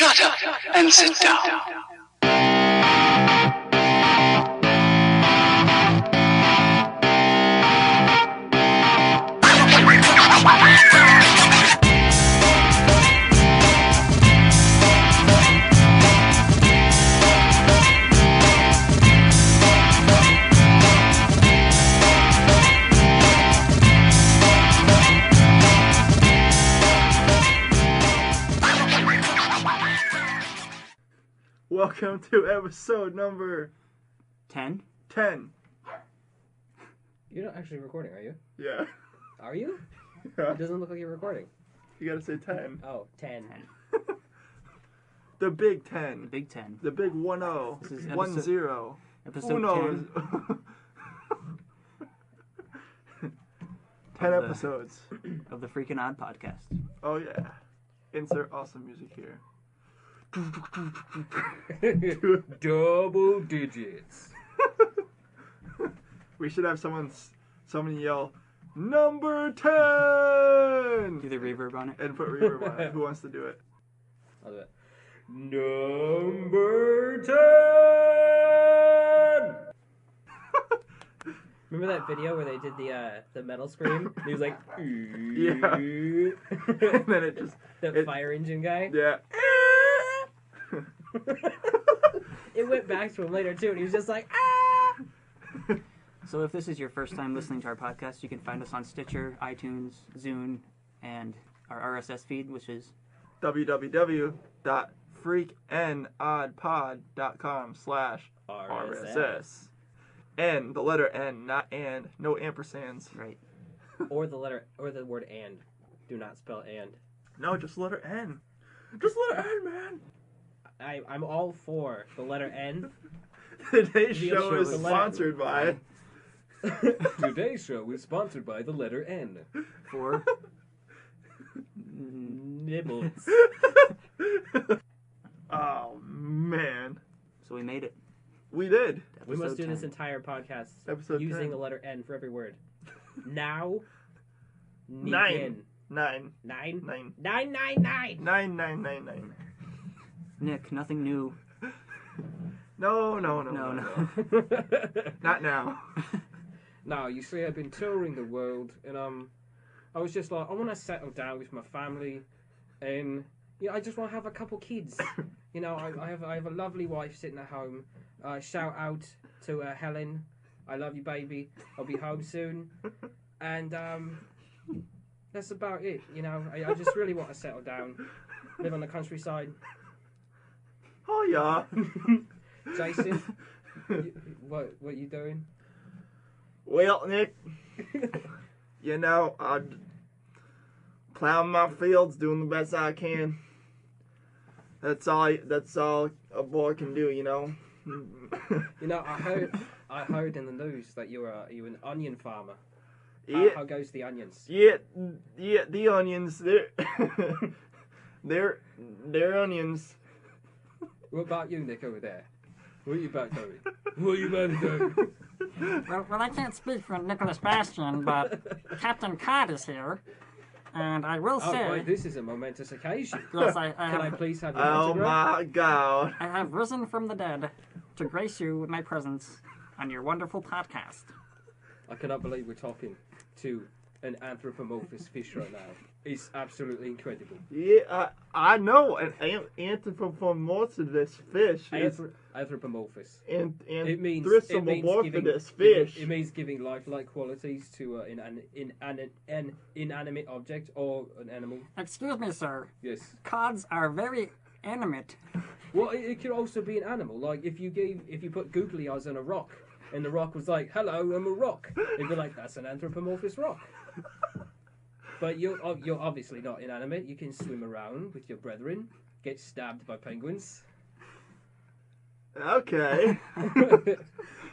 Shut up and sit down. Welcome to episode number 10? 10. You're not actually recording, are you? Yeah. Are you? Yeah. It doesn't look like you're recording. You gotta say 10. Oh, 10. The big 10. The Big 10. The big 1-0. This is 1-0. Episode Who knows? 10 Of the- episodes. of the Freaking Odd podcast. Oh yeah. Insert awesome music here. Double digits. We should have someone yell, number 10! Do the reverb on it. And put reverb on it. Who wants to do it? I'll do it. Number 10! Remember that video where they did the metal scream? He was like, Yeah. And then it just... the fire engine guy. Yeah. It went back to him later too, and he was just like, ah! So if this is your first time listening to our podcast, you can find us on Stitcher, iTunes, Zune, and our RSS feed, which is www.freakandoddpod.com/RSS. N, the letter N, not and, no ampersands. right. Or the word and. Do not spell and. No, just letter N. Just letter N, man. I'm all for the letter N. Today's The show is letter- sponsored by... Today's show is sponsored by the letter N. For Nibbles. Oh, man. so we made it. We did. We must do Episode this 10. entire podcast Episode using 10. the letter N for every word. Now. Nine. Nine. Nine. 999. 9999. Nick, nothing new. No. No. Not now. Now, you see, I've been touring the world, and I was just like, I want to settle down with my family, and I just want to have a couple kids. I have a lovely wife sitting at home. Shout out to Helen, I love you, baby. I'll be home soon, and that's about it. I just really want to settle down, live on the countryside. Oh, yeah. Jason, what you doing? Well, Nick, I'm plowing my fields, doing the best I can. That's all a boy can do, I heard in the news that you're an onion farmer. Yeah, How goes the onions? yeah, the onions, they're onions. What about you, Nick, over there? What are you about doing? What are you about doing? Well, I can't speak for Nicholas Bastian, but Captain Cod is here, and I will Oh, say, boy, this is a momentous occasion. yes, I Can I have, please have your Oh autograph? my God. I have risen from the dead to grace you with my presence on your wonderful podcast. I cannot believe we're talking to an anthropomorphous fish right now. It's absolutely incredible. Yeah, I know. An anthropomorphous fish is Anthropomorphous. and It means thrisomorphous fish. It means giving lifelike qualities to an inanimate object or an animal. Excuse me, sir. Yes. Cods are very animate. Well, it could also be an animal. Like if you put googly eyes on a rock, and the rock was like, "Hello, I'm a rock," it'd be like, "That's an anthropomorphous rock." But you're obviously not inanimate. You can swim around with your brethren, get stabbed by penguins. Okay.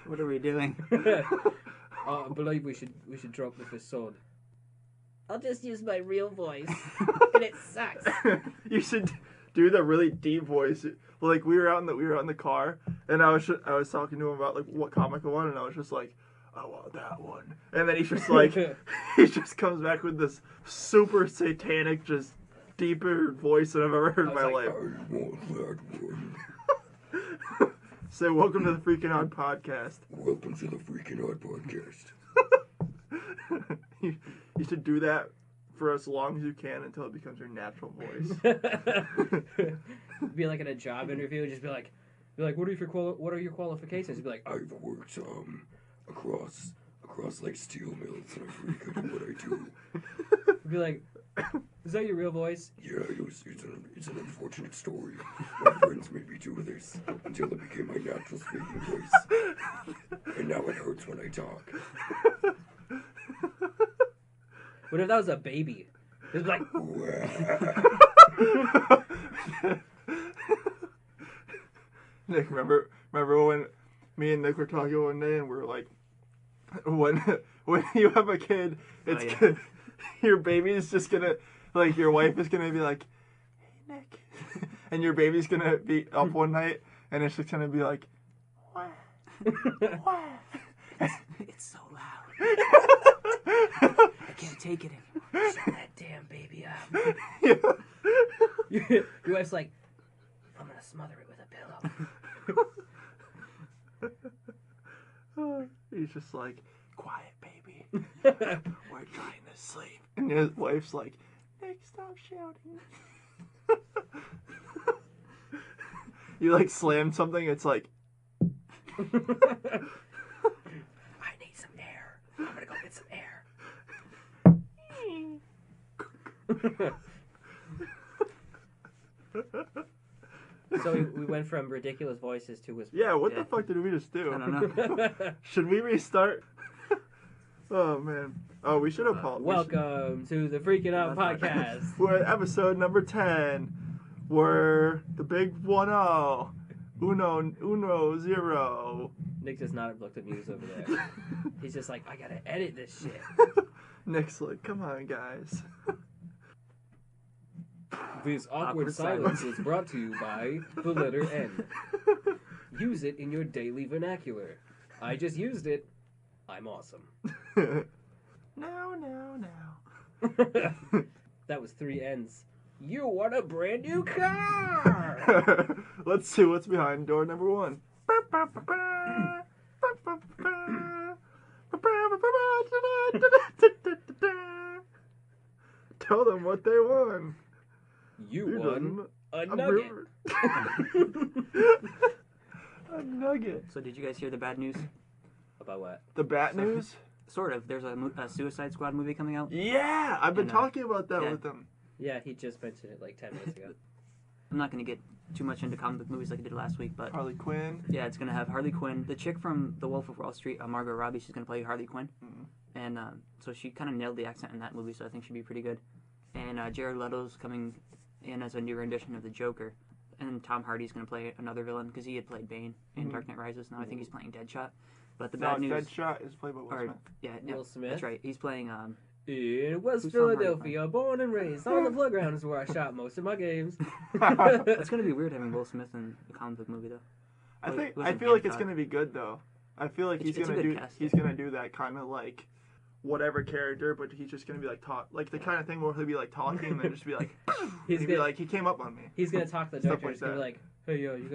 What are we doing? I believe we should drop the facade. I'll just use my real voice, and it sucks. You should do the really deep voice. Like we were out in the car, and I was talking to him about like what comic I wanted, and I was just like, I want that one. And then he's just like, he just comes back with this super satanic, just deeper voice than I've ever heard in my life. I want that one. So, welcome to the Freaking Odd Podcast. Welcome to the Freaking Odd Podcast. You should do that for as long as you can until it becomes your natural voice. Be like in a job interview, just be like, what are your qualifications? Be like, I've worked across like steel mills, and I'm pretty good at what I do. be like, is that your real voice? Yeah, it's an unfortunate story. My friends made me do this until it became my natural speaking voice, and now it hurts when I talk. What if that was a baby? It's like, Nick, remember when me and Nick were talking one day and we were like, when you have a kid, it's yeah. your baby is just gonna, like, your wife is gonna be like, hey Nick, and your baby's gonna be up one night and it's just gonna be like, what? It's so loud. I can't take it anymore. shut that damn baby up. Yeah. Your wife's like, I'm gonna smother it with a pillow. He's just like, quiet baby, we're trying to sleep. And his wife's like, Nick, stop shouting. You like slam something, it's like, I need some air. I'm gonna go get some air. So we went from ridiculous voices to whisper. yeah, what Yeah. the fuck did we just do? I don't know. Should we restart? Oh man. Oh, we should have Welcome to the Freaking Out Podcast. We're at episode number 10. We're the big 1-0. Uno, zero. Nick does not have looked at news over there. He's just like, I gotta edit this shit. Nick's like, come on, guys. This awkward Awkward silence silence. is brought to you by the letter N. Use it in your daily vernacular. I just used it. I'm awesome. No. That was 3 N's. You want a brand new car! Let's see what's behind door number 1. Tell them what they won. You won a a nugget. A nugget. So did you guys hear the bad news? About what? The Bat News? Sort of. There's a Suicide Squad movie coming out. Yeah, I've been And, talking about that yeah. with them. Yeah, he just mentioned it like 10 minutes ago. I'm not going to get too much into comic book movies like I did last week, but Harley Quinn. yeah, it's going to have Harley Quinn. The chick from The Wolf of Wall Street, Margot Robbie, she's going to play Harley Quinn. Mhm. And so she kind of nailed the accent in that movie, so I think she'd be pretty good. And Jared Leto's coming in as a new rendition of the Joker. And Tom Hardy's going to play another villain because he had played Bane in Mhm. Dark Knight Rises. Now I think he's playing Deadshot. But the No, bad news... Deadshot is played by Will or, Smith. yeah, Will Smith? That's right. He's playing... In West Who's from Harley Philadelphia, born and raised on the playground is where I shot most of my games. It's going to be weird having Will Smith in a comic book movie, though. I Wait, think who's I in feel like it's Hancock? gonna be good though. I feel like It's he's a gonna good do cast, he's yeah. gonna do that kind of like whatever character, but he's just gonna be like like the kind of thing where he'll be like talking and then just be like He's he'd be gonna, like he came up on me. he's gonna talk to the Stuff director. like He's gonna be that. like, "Hey yo, you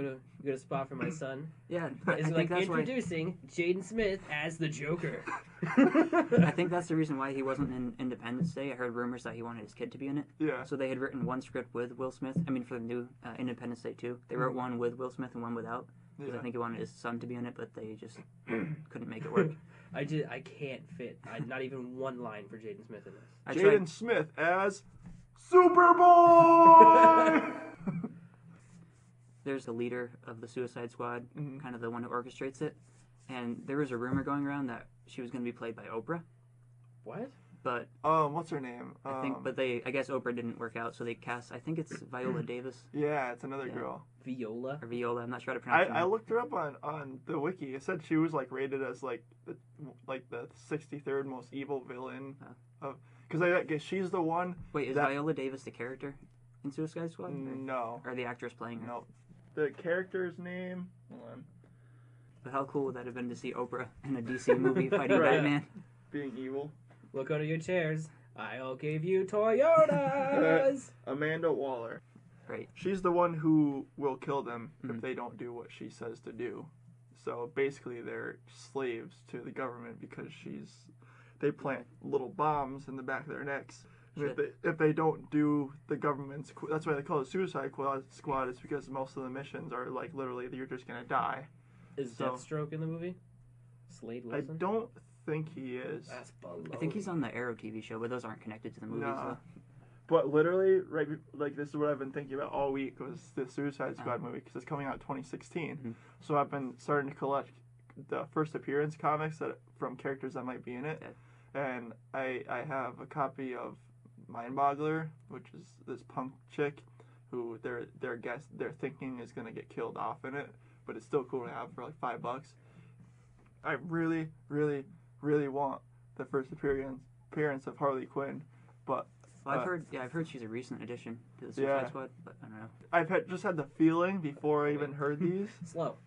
got a spot for my son?" Yeah, Is I he think like that's why... introducing Jaden Smith as the Joker? I think that's the reason why he wasn't in Independence Day. I heard rumors that he wanted his kid to be in it. Yeah. So they had written one script with Will Smith. I mean, for the new Independence Day 2. They wrote one with Will Smith and one without. Because Yeah. I think he wanted his son to be in it, but they just couldn't make it work. I can't fit. Not even one line for Jaden Smith in this. I Jaden tried. Smith as Superboy. There's the leader of the Suicide Squad, Mhm. kind of the one who orchestrates it. And there was a rumor going around that she was going to be played by Oprah. What? But What's her name? I think, I guess Oprah didn't work out, so they cast. I think it's Viola Davis yeah, it's another Yeah. girl. Viola? or Viola. I'm not sure how to pronounce I it. looked her up on the wiki. It said she was like rated as like the 63rd most evil villain of because I guess she's the one. Wait, is that- Viola Davis the character in Suicide Squad, No, or the actress playing her? no. The character's name. Hold on. But how cool would that have been to see Oprah in a DC movie fighting Right. Batman? Being evil. Look under your chairs. I'll give you Toyotas. Amanda Waller. Right. She's the one who will kill them Mhm. if they don't do what she says to do. So basically, they're slaves to the government because they plant little bombs in the back of their necks. And if they don't do the government's, that's why they call it Suicide Squad. Is because most of the missions are like literally you're just gonna die. Is So- Deathstroke in the movie? Slade I Wilson? don't think he is. That's below. I think he's on the Arrow TV show, but those aren't connected to the movies. Nah. though. But literally, right, like this is what I've been thinking about all week was the Suicide Squad movie because it's coming out 2016. Mhm. So I've been starting to collect the first appearance comics from characters that might be in it, and I have a copy of Mindboggler, which is this punk chick who they're thinking is gonna get killed off in it, but it's still cool to have for like $5. I really, really, really want the first appearance of Harley Quinn, but Well, I've heard she's a recent addition to the Suicide Yeah. Squad, but I don't know. I've just had the feeling before I even heard these. Slow.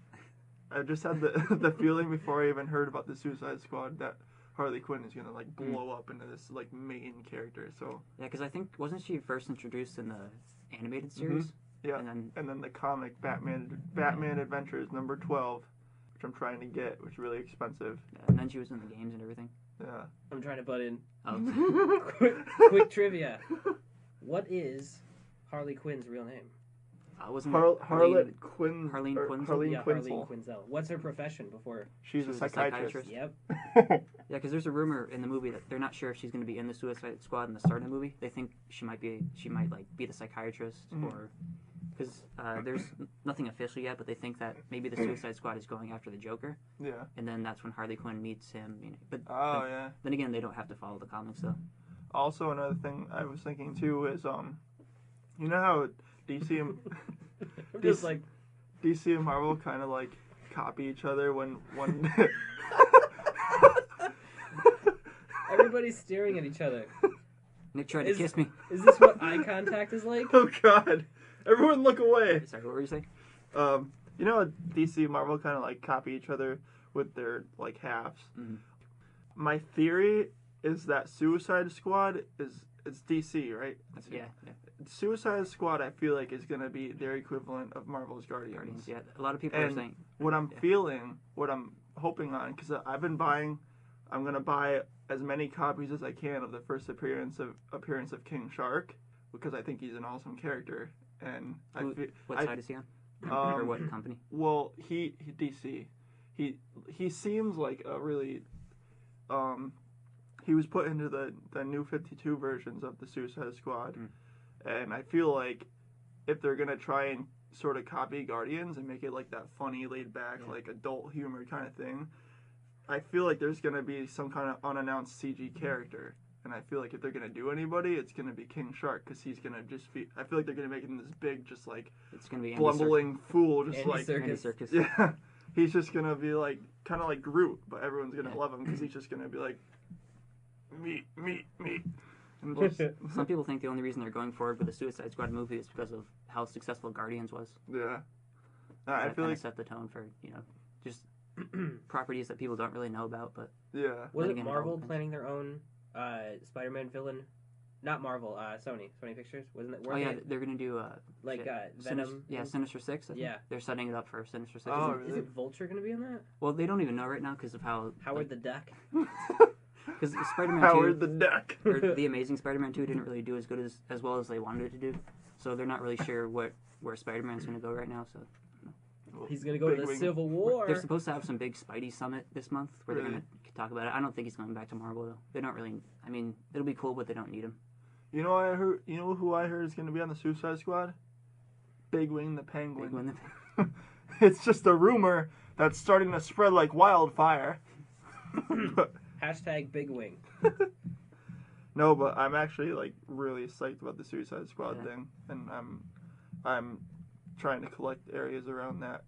I just had the feeling before I even heard about the Suicide Squad that Harley Quinn is gonna like blow up into this like main character. So Yeah, because I think wasn't she first introduced in the animated series? yeah, And then the comic Batman Adventures number 12, which I'm trying to get, which is really expensive. she was in the games and everything. Yeah. I'm trying to butt in. Oh, Quick trivia. What is Harley Quinn's real name? wasn't Harley Quinn. Harleen or Quinzel? Harleen Yeah, Quinzel. Harleen Quinzel. What's her profession before? She's She a was a psychiatrist. Yep. Yeah, because there's a rumor in the movie that they're not sure if she's going to be in the Suicide Squad in the start of the movie. They think she might like be the psychiatrist, Mhm. or because there's nothing official yet, but they think that maybe the Suicide Squad is going after the Joker, Yeah. and then that's when Harley Quinn meets him. You know, but Oh yeah. then again, they don't have to follow the comics though. Also, another thing I was thinking too is you know how DC and I'm just like, DC and Marvel kind of like copy each other when everybody's staring at each other. Nick tried Is- to kiss me. Is this what eye contact is like? Oh God! Everyone look away. Sorry, what were you saying? You know how DC and Marvel kind of like copy each other with their like halves. Mhm. My theory is that Suicide Squad it's DC, right? Yeah, Suicide Squad, I feel like, is gonna be their equivalent of Marvel's Guardians. Guardians. Yeah, a lot of people are And saying. what I'm Yeah. feeling, what I'm hoping on, because I'm gonna buy as many copies as I can of the first appearance of King Shark because I think he's an awesome character, and What side is he on? Um, or what company? well, he DC, he seems like a really, he was put into the new 52 versions of the Suicide Squad, and I feel like if they're gonna try and sort of copy Guardians and make it like that funny, laid back, like adult humor kind of thing, I feel like there's gonna be some kind of unannounced CG character, and I feel like if they're gonna do anybody, it's gonna be King Shark because he's gonna just be. I feel like they're gonna make him this big, just like It's gonna be Andy blumbling fool, just Andy like Serkis. Andy Serkis. yeah. He's just gonna be like kind of like Groot, but everyone's gonna love him because he's just gonna be like meat, and just Some people think the only reason they're going forward with the Suicide Squad movie is because of how successful Guardians was. yeah. I That feel kind like of set the tone for just properties that people don't really know about. But yeah. Was Then it again, it all Marvel depends. planning their own Spider-Man villain? Not Marvel, Sony Pictures. Wasn't it? oh yeah, they're gonna do like shit. Venom. Sinister Six. I think. Yeah. They're setting it up for Sinister Six. Oh, Is it Vulture gonna be in that? Well, they don't even know right now because of how Howard the Duck. because Spider-Man Howard 2 the Duck. or the Amazing Spider-Man 2 didn't really do as good as well as they wanted it to do. So they're not really sure where Spider-Man's gonna go right now. So He's gonna go to Big the wing. Civil War. they're supposed to have some big Spidey summit this month where Really? they're gonna talk about it. I don't think he's going back to Marvel though. They don't really. I mean, it'll be cool, but they don't need him. You know what I heard? You know who I heard is gonna be on the Suicide Squad? Big Wing the Penguin. Big Wing It's just a rumor that's starting to spread like wildfire. Hashtag Big Wing. No, but I'm actually like really psyched about the Suicide Squad Yeah. thing, and I'm trying to collect areas around that,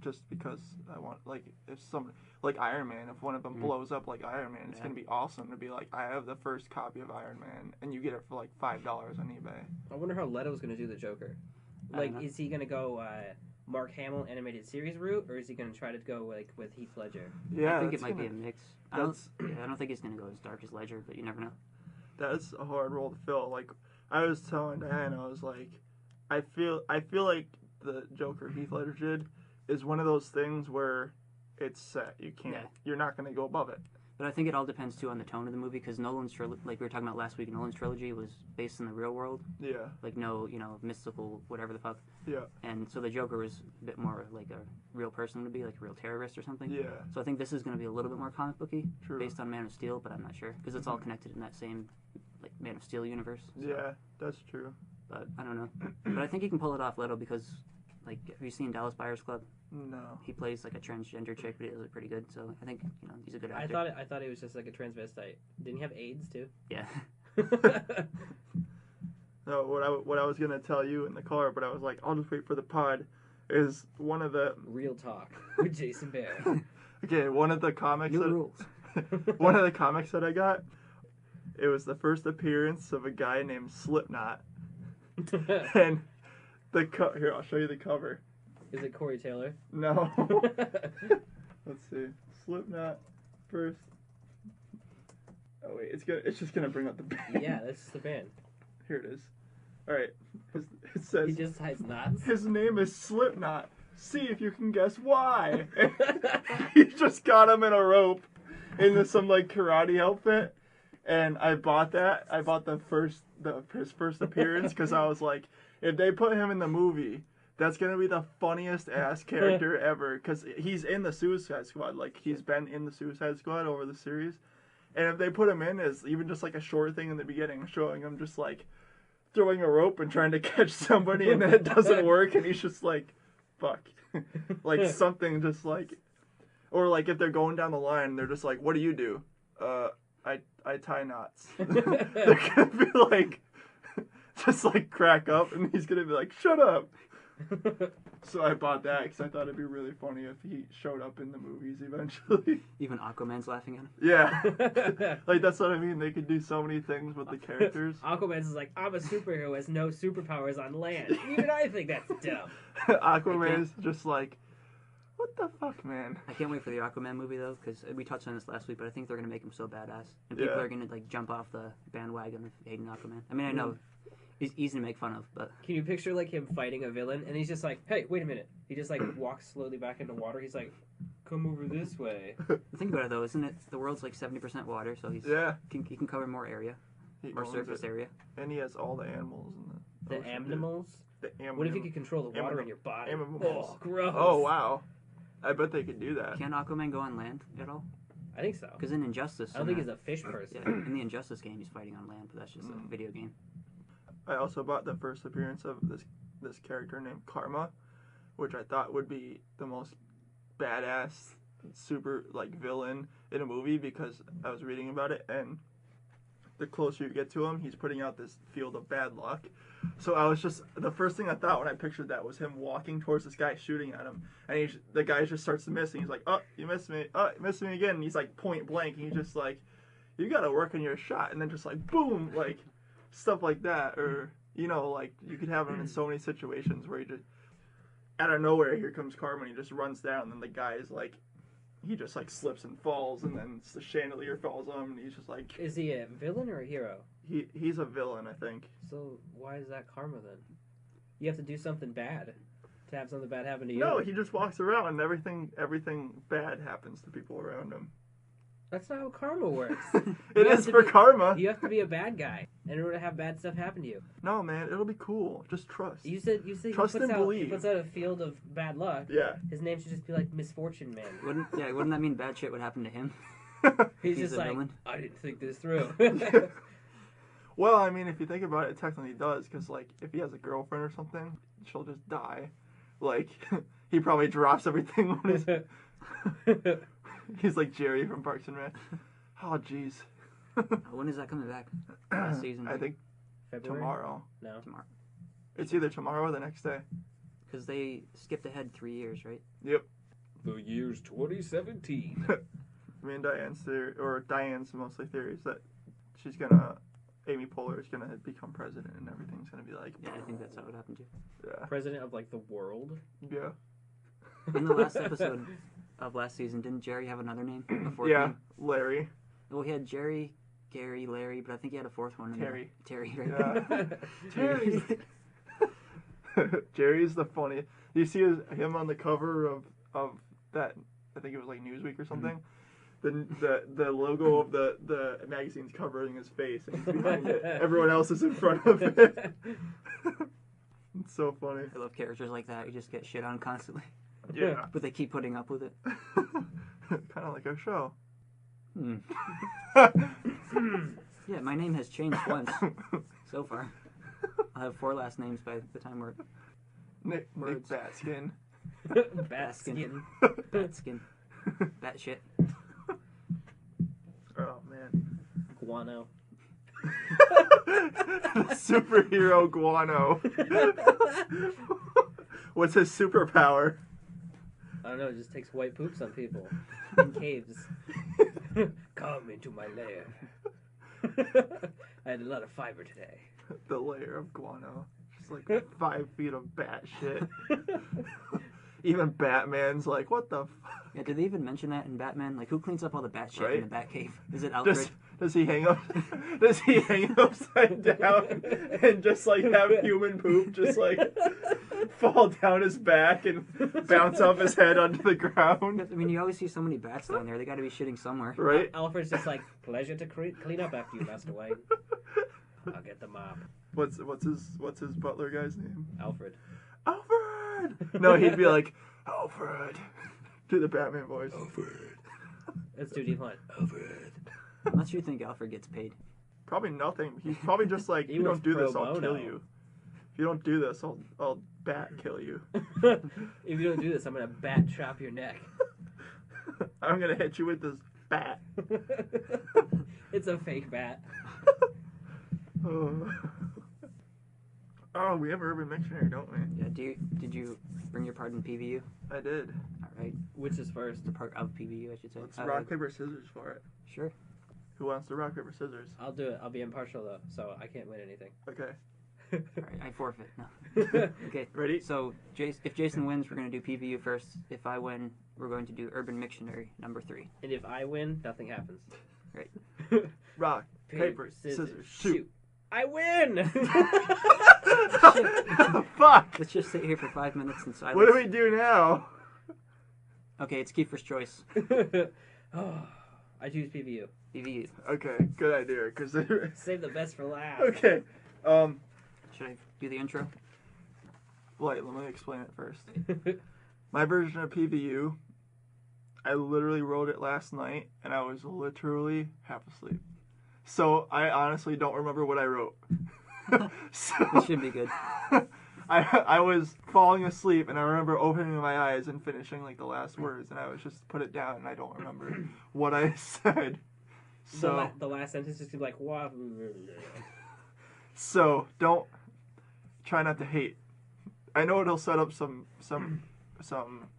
just because I want like if some like Iron Man, if one of them Mhm. blows up like Iron Man, it's Yeah. gonna be awesome to be like I have the first copy of Iron Man, and you get it for like $5 on eBay. I wonder how Leto's gonna do the Joker. I Like, don't know. is he gonna go Mark Hamill animated series route, or is he gonna try to go like with Heath Ledger? Yeah, I think it that's might be a gonna- mix. I don't think he's going to go as dark as Ledger, but you never know. that's a hard role to fill. Like I was telling Diana, I was like, I feel like the Joker Heath Ledger did is one of those things where it's set. You can't. Yeah. You're not going to go above it. But I think it all depends too on the tone of the movie, because Nolan's trilogy, like we were talking about last week, Nolan's trilogy was based in the real world, Yeah. like no, mystical whatever the fuck. Yeah. And so the Joker was a bit more like a real person would be, like a real terrorist or something. Yeah. So I think this is going to be a little bit more comic booky, True. based on Man of Steel, but I'm not sure because it's all connected in that same like Man of Steel universe. So, Yeah, that's true. But I don't know. But I think he can pull it off, Leto, because like have you seen Dallas Buyers Club? No. He plays like a transgender chick, but he does it pretty good. So I think he's a good actor. I thought he was just like a transvestite. Didn't he have AIDS too? Yeah. No, what I was gonna tell you in the car, but I was like, I'll just wait for the pod. Is one of the Real talk with Jason Bear. okay? One of the comics. New that, rules. one of the comics that I got. It was the first appearance of a guy named Slipknot, and here I'll show you the cover. Is it Corey Taylor? No. Let's see. Slipknot first. Oh wait, it's just gonna bring up the band. Yeah, that's the band. Here it is. All right. It says He just ties knots. his name is Slipknot. See if you can guess why. He just got him in a rope into some like karate outfit, and I bought that. I bought his first appearance because I was like, if they put him in the movie, that's gonna be the funniest ass character ever. Because he's in the Suicide Squad. Like he's been in the Suicide Squad over the series, and if they put him in as even just like a short thing in the beginning, showing him just like throwing a rope and trying to catch somebody, and then it doesn't work, and he's just like, fuck, like something just like, or like if they're going down the line, they're just like, what do you do? I tie knots. They're gonna be like, just like crack up, and he's gonna be like, shut up. So I bought that because I thought it'd be really funny if he showed up in the movies eventually. Even Aquaman's laughing at him. Yeah, like that's what I mean. They could do so many things with the characters. Aquaman's like, I'm a superhero who has no superpowers on land. Even I think that's dumb. Aquaman is just like, what the fuck, man? I can't wait for the Aquaman movie though, because we touched on this last week, but I think they're gonna make him so badass, and people Yeah. are gonna like jump off the bandwagon of hating Aquaman. I mean, I know he's easy to make fun of, but Can you picture like him fighting a villain and he's just like, hey, wait a minute. He just like walks slowly back into water. He's like, come over this way. think about it though, isn't it? The world's like 70% water, so he Yeah, can cover more area, he more owns surface it. area. And he has all the animals in the The ocean, animals? dude. The What if you could control the water in your body? Animals. Oh, gross. Oh wow, I bet they could do that. Can Aquaman go on land at all? I think so. Because in Injustice, I don't think he's a fish person. yeah, in the Injustice game, he's fighting on land, but that's just a video game. I also bought the first appearance of this character named Karma, which I thought would be the most badass super like villain in a movie because I was reading about it, and the closer you get to him, he's putting out this field of bad luck. So I was just, the first thing I thought when I pictured that was him walking towards this guy shooting at him, and the guy just starts to miss, and he's like, oh, you missed me, oh, you missed me again, and he's like point blank, and he's just like, you gotta work on your shot, and then just like boom, like stuff like that, or like you could have him in so many situations where he just out of nowhere, here comes Karma, and he just runs down, and then the guy is like, he just like slips and falls, and then the chandelier falls on him, and he's just like, Is he a villain or a hero? he's a villain, I think. So why is that karma then? You have to do something bad to have something bad happen to you. No, he just walks around, and everything bad happens to people around him. That's not how karma works. It You have is to for be- karma. You have to be a bad guy in order to have bad stuff happen to you. No, man, it'll be cool. Just trust. You said Trust he and he believe. puts out a field of bad luck. Yeah. His name should just be like Misfortune Man. Wouldn't that mean bad shit would happen to him? He's He's just the like, villain. I didn't think this through. Well, I mean, if you think about it, it technically does, because, like, if he has a girlfriend or something, she'll just die. Like, he probably drops everything when he's like Jerry from Parks and Rec. Oh, jeez. When is that coming back? Last season? I think February? tomorrow. No. Tomorrow. It's either tomorrow or the next day. Because they skipped ahead 3 years, right? Yep. The year's 2017. Me and Diane's theory, or Diane's mostly theories that Amy Poehler is gonna become president and everything's gonna be like, Yeah, I think that's how it happened too. yeah, President of like the world. yeah, In the last episode of last season, didn't Jerry have another name? A fourth yeah. name? Larry. Well, he had Jerry, Gary, Larry, but I think he had a fourth one. Terry. Terry, right? Yeah. Terry. Jerry's the funny. You see him on the cover of that? I think it was like Newsweek or something. The logo of the magazine's covering his face, and he's behind it. Everyone else is in front of it. It's so funny. I love characters like that. You just get shit on constantly, Yeah. but they keep putting up with it. Kind of like our show. Hmm. Yeah, my name has changed once so far. I'll have 4 last names by the time we're Nick Words. Batskin. Baskin. Batskin. Bat shit. Oh man. Guano. Superhero Guano. What's his superpower? I don't know, it just takes white poops on people. In caves. Come into my lair. I had a lot of fiber today. The layer of guano. Just like 5 feet of bat shit. Even Batman's like, what the fuck? Yeah, did they even mention that in Batman? Like, who cleans up all the bat shit in the Batcave? Is it Alfred? Does he hang up? Does he hang upside down and just like have human poop just like fall down his back and bounce off his head onto the ground? I mean, you always see so many bats down there. They got to be shitting somewhere. Right? Alfred's just like, pleasure to clean up after you, Master Wayne. I'll get the mop. What's his butler guy's name? Alfred. Alfred. No, he'd be like Alfred. Do the Batman voice. Alfred. Let's do Deep Hunt. Alfred. How much do you think Alfred gets paid? Probably nothing. He's probably just like, He you was don't do this, pro I'll bono. kill you. If you don't do this, I'll bat kill you. If you don't do this, I'm gonna bat chop your neck. I'm gonna hit you with this bat. It's a fake bat. Oh, we have Urban Dictionary, don't we? Yeah. Did you bring your part in PVU? I did. All right. Which is first? The part of PVU, I should say. Let's rock, paper, scissors for it. Sure. Who wants to rock, paper, scissors? I'll do it. I'll be impartial though, so I can't win anything. Okay. All right. I forfeit. No. Okay. Ready? So, if Jason wins, we're going to do PVU first. If I win, we're going to do Urban Dictionary number 3. And if I win, nothing happens. Right. Rock, paper, scissors, shoot. I win! Fuck! Let's just sit here for 5 minutes in silence. What do we do now? Okay, it's Kiefer's choice. Oh, I choose PVU. PVU. Okay, good idea. Cause Save the best for last. okay. Should I do the intro? Wait, let me explain it first. My version of PVU, I literally wrote it last night, and I was literally half asleep. So I honestly don't remember what I wrote. So This should be good. I was falling asleep, and I remember opening my eyes and finishing like the last words, and I was just put it down, and I don't remember what I said. So The last sentence is like, wow. so don't try not to hate. I know it'll set up some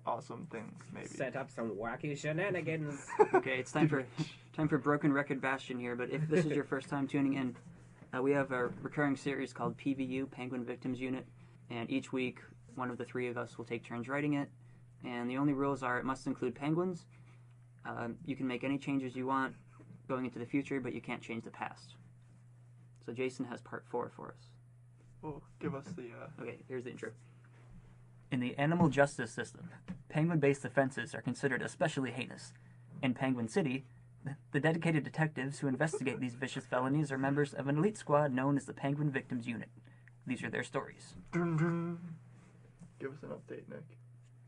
awesome things maybe. Set up some wacky shenanigans. Okay, it's time for Broken Record Bastion here. But if this is your first time tuning in, we have a recurring series called PVU, Penguin Victims Unit, and each week one of the 3 of us will take turns writing it. And the only rules are it must include penguins. You can make any changes you want going into the future, but you can't change the past. So Jason has part 4 for us. Well, give us the. Okay, here's the intro. In the animal justice system, penguin-based offenses are considered especially heinous. In Penguin City, the dedicated detectives who investigate these vicious felonies are members of an elite squad known as the Penguin Victims Unit. These are their stories. Dun, dun. Give us an update, Nick.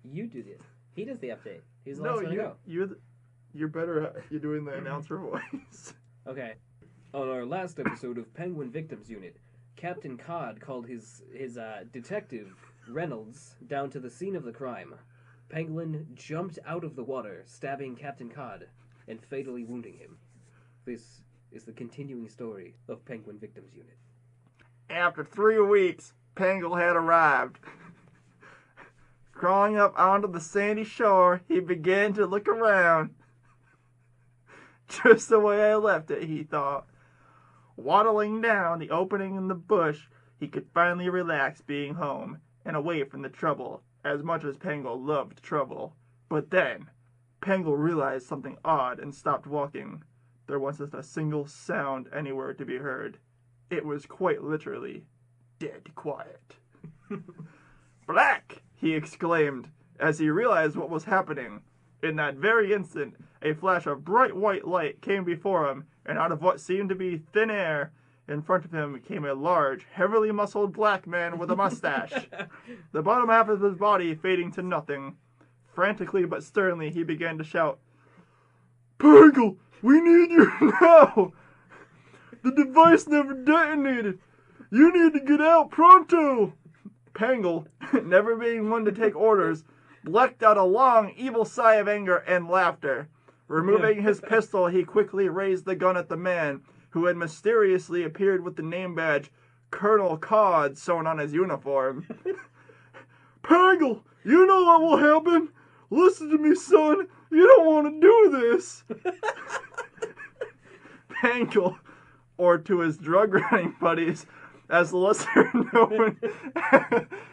You do it. He does the update. He's the No, last one to go. you're better at you're doing the announcer voice. Okay. On our last episode of Penguin Victims Unit, Captain Cod called his detective, Reynolds, down to the scene of the crime. Penguin jumped out of the water, stabbing Captain Cod and fatally wounding him. This is the continuing story of Penguin Victims Unit. After 3 weeks, Penguin had arrived. Crawling up onto the sandy shore, he began to look around. Just the way I left it, he thought. Waddling down the opening in the bush, he could finally relax being home and away from the trouble, as much as Penguin loved trouble. But then, Penguin realized something odd and stopped walking. there wasn't a single sound anywhere to be heard. It was quite literally dead quiet. "Black!" he exclaimed as he realized what was happening. In that very instant, a flash of bright white light came before him, and out of what seemed to be thin air in front of him came a large, heavily muscled black man with a mustache, the bottom half of his body fading to nothing. Frantically but sternly, he began to shout, "Pangle, we need you now! The device never detonated! You need to get out pronto!" Pangle, never being one to take orders, blekked out a long, evil sigh of anger and laughter. Removing his pistol, he quickly raised the gun at the man, who had mysteriously appeared with the name badge Colonel Cod sewn on his uniform. "Pangle, you know what will happen? Listen to me, son. You don't want to do this." Pangle, or to his drug running buddies, as lesser known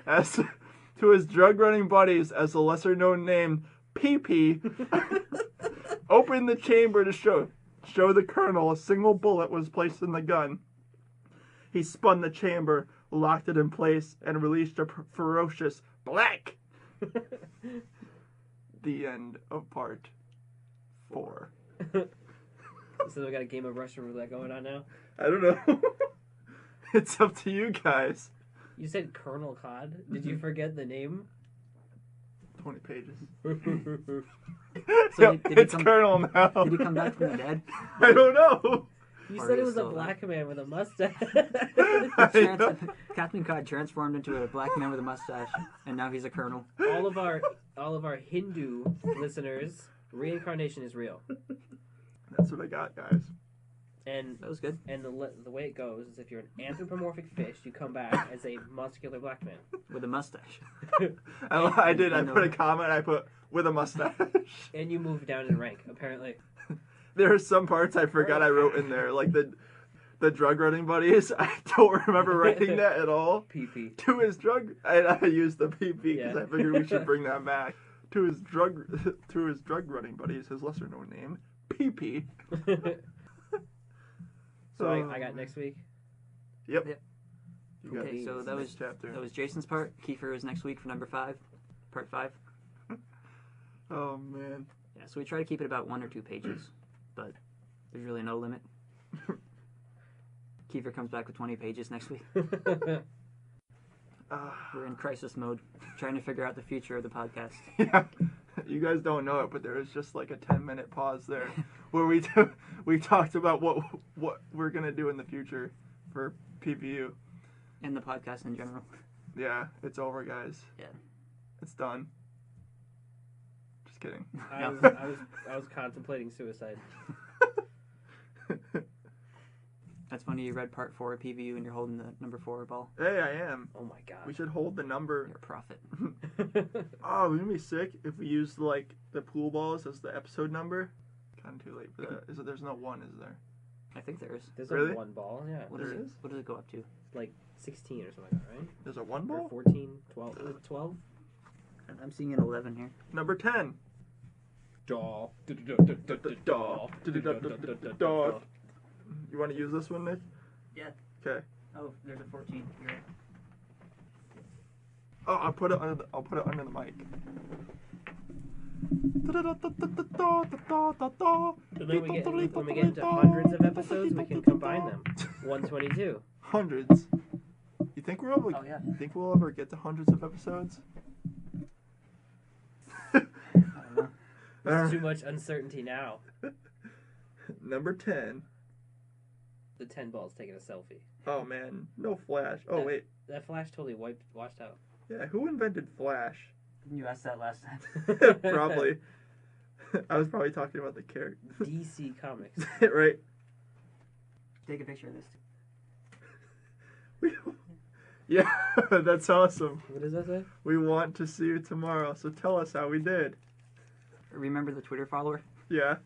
as to his drug running buddies as the lesser known name PP, opened the chamber to show the colonel a single bullet was placed in the gun. He spun the chamber, locked it in place, and released a ferocious "Black!" The end of part 4. So we got a game of Russian roulette going on now. I don't know. It's up to you guys. You said Colonel Cod. Did you forget the name? 20 pages. So Yep, did he it's come- Colonel now. Did he come back from the dead? I don't know. You Or said is it was a still black man with a mustache. I know. Captain Cod transformed into a black man with a mustache, and now he's a colonel. all of our Hindu listeners, reincarnation is real. That's what I got, guys. And That was good. the way it goes is if you're an anthropomorphic fish, you come back as a muscular black man. With a mustache. I did. I put a comment. I put with a mustache. And you move down in rank, apparently. There are some parts I forgot I wrote in there, like the drug running buddies. I don't remember writing that at all. PP. To his drug, I used the PP because Yeah. I figured we should bring that back. To his drug running buddies, his lesser known name, PP. So I got next week. Yep. Yep. You got Okay, so the that next was chapter. That was Jason's part. Kiefer was next week for number 5, part 5. Oh man. Yeah, so we try to keep it about 1 or 2 pages, but there's really no limit. Kiefer comes back with 20 pages next week. We're in crisis mode, trying to figure out the future of the podcast. Yeah. You guys don't know it, but there was just like a 10-minute pause there where we talked about what we're gonna do in the future for PPU. And the podcast in general. Yeah, it's over, guys. Yeah. It's done. Just kidding. I was contemplating suicide. That's funny, you read part 4 of PVU and you're holding the number 4 ball. Hey, I am. Oh my We god. should hold the number. You're a prophet. Oh, wouldn't it be sick if we used like the pool balls as the episode number? Kind of too late for that. There's no 1, is there? I think there is. There's Really? a one ball, yeah. What There is it? is? What does it go up to? Like 16 or something like that, right? There's a 1 Or ball? 14, 12. Was it 12? I'm seeing an 11 here. Number 10. Doll. Doll. Doll. You want to use this one, Nick? Yeah. Okay. Oh, there's a 14. You're right. Oh, I'll put it under the mic. And then when we get into hundreds of episodes, we can combine them. 122. Hundreds. You think we'll ever? Oh, yeah. You think we'll ever get to hundreds of episodes? I don't know. There's too much uncertainty now. Number 10. The 10 ball's taking a selfie. Oh man, no Flash. Oh wait, That flash totally washed out. yeah. Who invented Flash? You asked that last time. Probably. I was probably talking about the character, DC Comics. right? Take a picture of this. Yeah, that's awesome. What does that say? We want to see you tomorrow, so tell us how we did. Remember the Twitter follower? Yeah.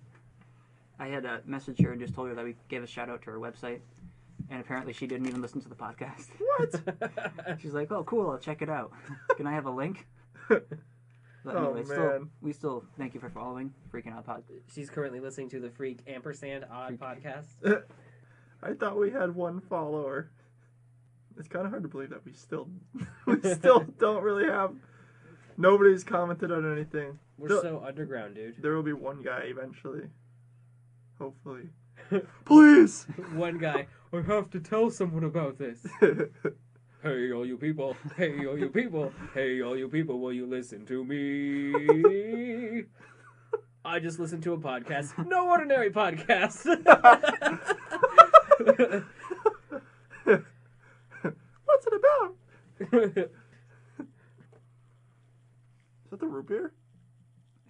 I had messaged her and just told her that we gave a shout out to her website, and apparently she didn't even listen to the podcast. What? She's like, "Oh, cool, I'll check it out. Can I have a link?" But Oh, anyway, man. we still thank you for following Freaking Out Pod. She's currently listening to the Freak ampersand odd podcast. I thought we had one follower. It's kind of hard to believe that we still don't really have. Nobody's commented on anything. We're There- so underground, dude. There will be one guy eventually. Hopefully. Please! One guy, I have to tell someone about this. Hey, all you people. Hey, all you people. Hey, all you people, will you listen to me? I just listened to a podcast. No ordinary podcast. What's it about? Is that the root beer?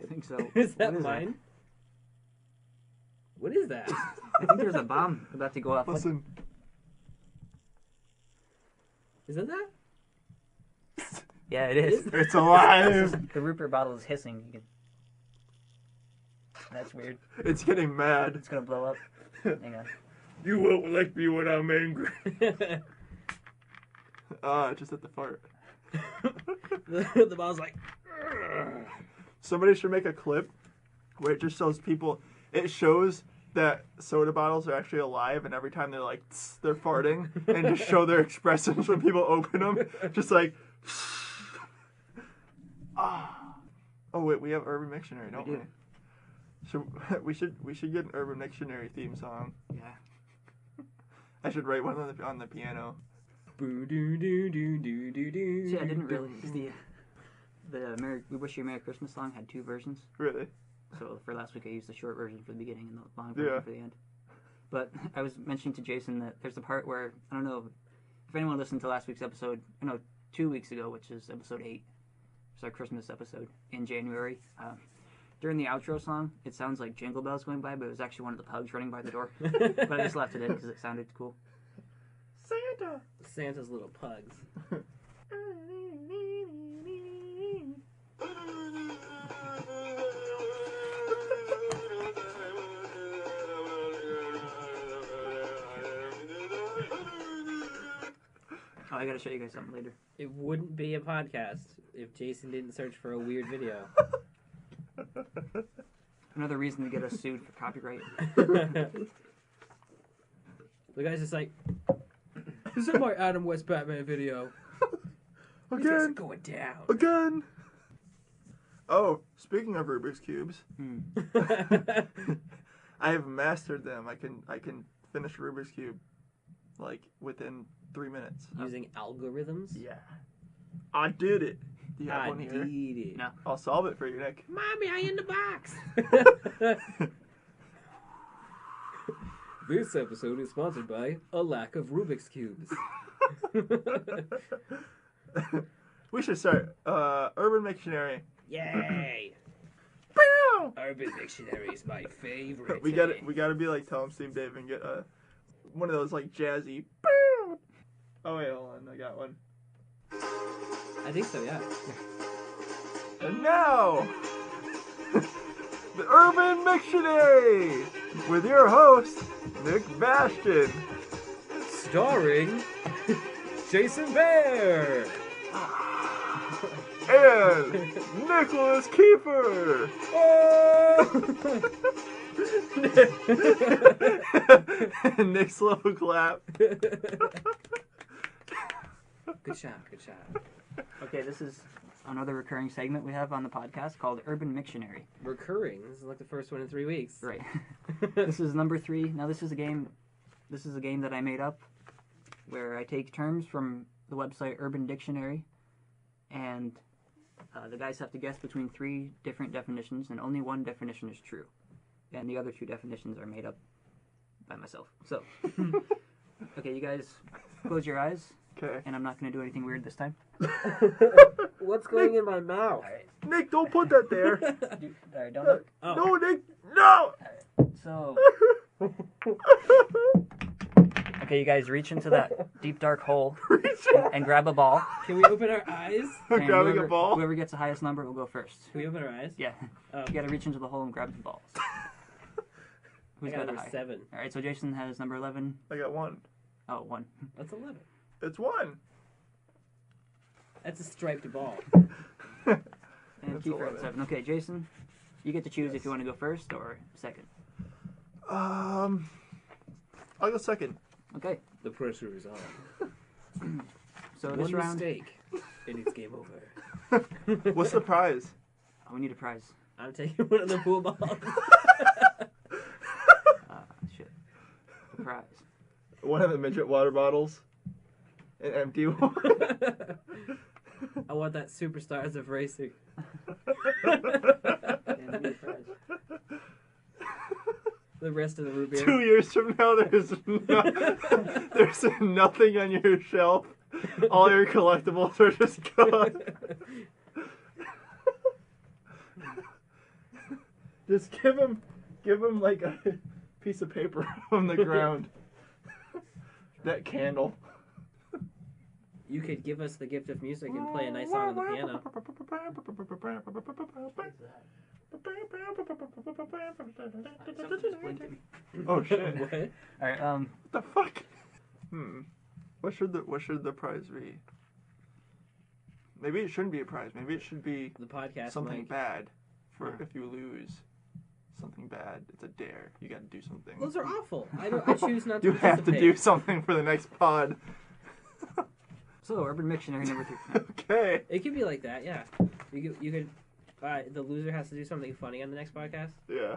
I think so. Is that What is mine? What is that? I think there's a bomb about to go off. What- Listen. Is that that? Yeah, it is. It's alive! The root beer bottle is hissing. You can... That's weird. It's getting mad. It's gonna blow up. Hang on. You won't like me when I'm angry. Just at the fart. The bottle's like, Somebody should make a clip where it just shows people. It shows that soda bottles are actually alive, and every time they're like, tss, they're farting, and just show their expressions when people open them. Just like, ah. Oh wait, we have Urban Dictionary, don't we? do. So we should get an Urban Dictionary theme song. Yeah. I should write one on the piano. Boo doo doo doo doo doo doo. See, I didn't realize the We Wish You a Merry Christmas song had two versions. Really? So for last week, I used the short version for the beginning and the long version Yeah. for the end. But I was mentioning to Jason that there's a part where, I don't know if anyone listened to last week's episode, 2 weeks ago, which is episode 8. It's our Christmas episode in January. During the outro song, it sounds like Jingle Bells going by, but it was actually one of the pugs running by the door. But I just left it in because it sounded cool. Santa! Santa's little pugs. Oh, I gotta show you guys something later. It wouldn't be a podcast if Jason didn't search for a weird video. Another reason to get us sued for copyright. The guy's just like, Is that my Adam West Batman video? these guys are Again! going down. Again! Oh, speaking of Rubik's Cubes, I have mastered them. I can finish a Rubik's Cube like within 3 minutes. Using algorithms? Yeah. I did it. Do you have I one here? did it. No. I'll solve it for you, Nick. Mommy, I in the box. This episode is sponsored by a lack of Rubik's Cubes. We should start Urban Dictionary. Yay! Urban Dictionary is my favorite. We gotta be like Tom, Steve, Dave, and get one of those like jazzy. Oh wait, hold on, I got one. I think so, yeah. And now, the Urban Dictionary with your host Nick Bastion. Starring Jason Bear. And Nicholas Kiefer. And Nick's slow clap. Good shot, good shot. Okay, this is another recurring segment we have on the podcast called Urban Dictionary. Recurring. This is like the first one in 3 weeks. Right. This is number 3. Now this is a game that I made up where I take terms from the website Urban Dictionary, and the guys have to guess between 3 different definitions, and only one definition is true, and the other 2 definitions are made up by myself. So, okay, you guys close your eyes, Okay. and I'm not going to do anything weird this time. What's going in my mouth? Nick, don't put that there. Alright, don't look. Oh. No, Nick, no. So, okay, you guys reach into that deep dark hole and grab a ball. Can we open our eyes? And Grabbing whoever, a ball. Whoever gets the highest number will go first. Can we open our eyes? Yeah. Oh. You gotta reach into the hole and grab the balls. I Who's got got the number high? 7. Alright, so Jason has number 11. I got 1. Oh, 1. That's 11. It's 1. That's a striped ball. And Kiefer at 11. 7. Okay, Jason, you get to choose if you want to go first or second. I'll go second. Okay, The pressure is on. so One this round, mistake, and it's game over. What's the prize? oh, we need a prize. I'm taking one of the pool balls. Shit. The prize. One of the midget water bottles. An empty one. I want that Superstars of Racing. The rest of the root beer. 2 years from now, there's nothing on your shelf. All your collectibles are just gone. Just give him like a piece of paper on the ground. That candle. You could give us the gift of music and play a nice song on the piano. Oh shit! What? All right. What the fuck? What should the prize be? Maybe it shouldn't be a prize. Maybe it should be The podcast something mic. bad. For Yeah. if you lose, something bad. It's a dare. You got to do something. Those are awful. I choose not to You have to participate. do something for the next pod. So, Urban Dictionary number 3. Okay. It could be like that, yeah. You could the loser has to do something funny on the next podcast. Yeah.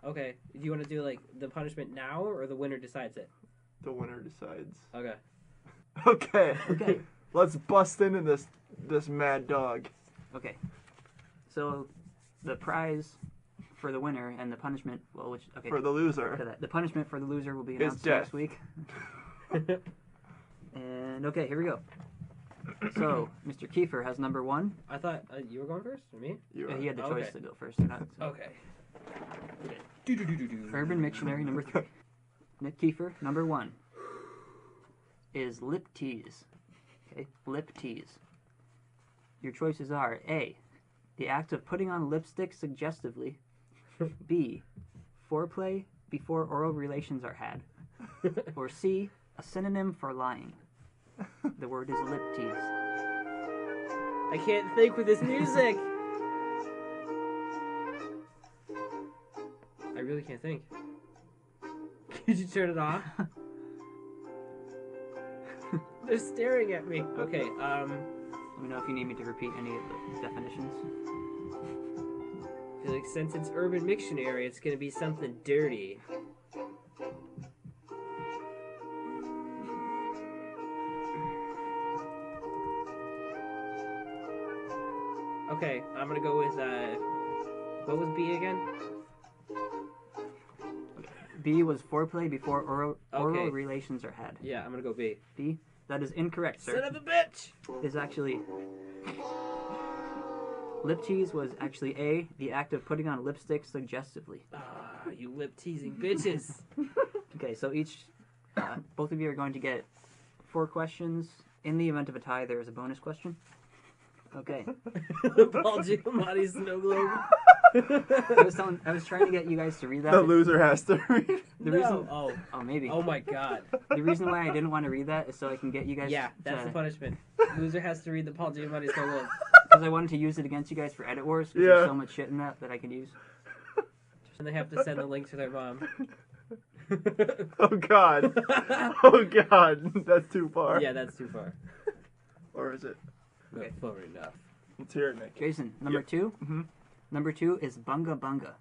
Okay. Do you want to do like the punishment now or the winner decides it? The winner decides. Okay. Okay. Okay. Let's bust into this mad dog. Okay. So, the prize for the winner and the punishment, well, which okay. For the loser. for that. The punishment for the loser will be Is announced death. next week. And okay, here we go. So, Mr. Kiefer has number 1. I thought you were going first or me? You He had the Okay. choice to go first or not. So. Okay. Urban Dictionary number 3. Nick Kiefer, number 1 is lip tease. Okay, lip tease. Your choices are A, the act of putting on lipstick suggestively. B, foreplay before oral relations are had. Or C, a synonym for lying. The word is lip tease. I can't think with this music. I really can't think. Could you turn it off? They're staring at me. Okay, Let me know if you need me to repeat any of the definitions. I feel like since it's Urban Dictionary, it's gonna be something dirty. Okay, I'm gonna go with what was B again? B was foreplay before oral Okay. relations are had. Yeah, I'm gonna go B. B, that is incorrect, sir. Son of a bitch! Is actually lip tease was actually A, the act of putting on lipstick suggestively. Ah, you lip teasing bitches. Okay, so both of you are going to get 4 questions. In the event of a tie, there is a bonus question. Okay. Paul Giamatti's snow globe. I was trying to get you guys to read that. The loser has to read. The No. reason, Oh, maybe. oh my god. The reason why I didn't want to read that is so I can get you guys. Yeah, that's the punishment. Loser has to read the Paul Giamatti's snow globe. Because I wanted to use it against you guys for Edit Wars. Because Yeah. there's so much shit in that I could use. And they have to send the link to their mom. Oh god. Oh god. That's too far. Yeah, that's too far. Or is it? Okay. Not far enough. Let's hear it, Nick. Jason, number Yep. 2. Mhm. Number 2 is Bunga Bunga.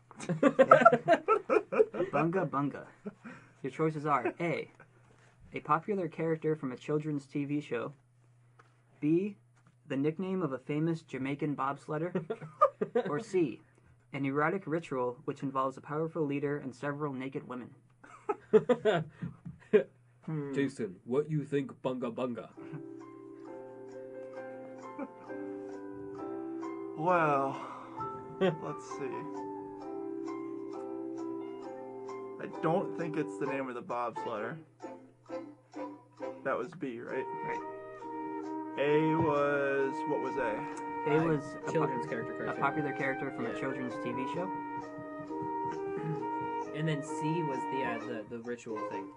Bunga Bunga. Your choices are A, a popular character from a children's TV show. B, the nickname of a famous Jamaican bobsledder. Or C, an erotic ritual which involves a powerful leader and several naked women. Jason, what you think bunga bunga? Well, let's see. I don't think it's the name of the bobsledder. That was B, right? Right. A was, what was A? A was Children's character a cartoon. popular character from a Yeah. children's TV show. And then C was the ritual thing.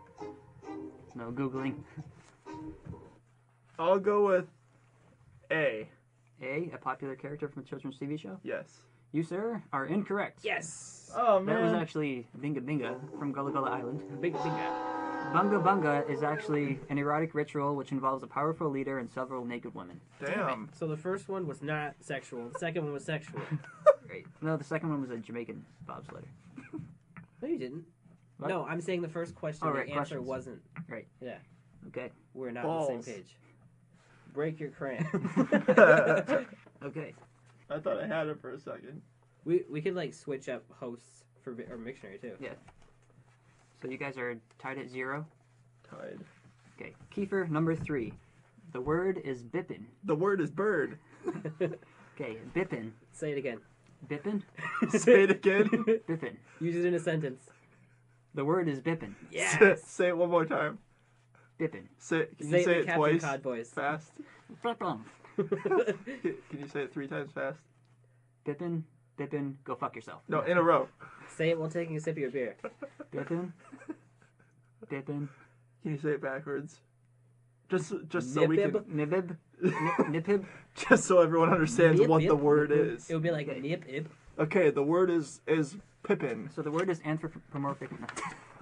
No Googling. I'll go with A. A popular character from a children's TV show? Yes. You, sir, are incorrect. Yes. Oh That was man. actually Binga Binga from Gullah Gullah Island. Big bingo. Bunga Bunga is actually an erotic ritual which involves a powerful leader and several naked women. Damn. So the first one was not sexual. The second one was sexual. Right. No, the second one was a Jamaican bobsledder. No, you didn't. What? No, I'm saying the first question. Oh, the right, answer questions. wasn't. Okay. We're not on the Balls. same page. Break your cramp. Okay. I thought I had it for a second. we could like switch up hosts for or Mictionary too. Yeah. So you guys are tied at 0. Tied. Okay. Kiefer, number 3. The word is bippin. The word is bird. Okay. Bippin. Say it again. Bippin? Say it again. Bippin. Use it in a sentence. The word is bippin. Say it one more time. Bippin. Can Say you say the it Captain twice Cod voice. fast? Bippin. Can you say it 3 times fast? Bippin. Bippin. Go fuck yourself. No, in a row. Say it while taking a sip of your beer. Bippin. Bippin. Can you say it backwards? Just so we can, Nibib. Nipib. just so everyone understands Nip, what nip, the word nip. is. It would be like Okay. nip ip. Okay, the word is Pippin. So the word is anthropomorphic. No.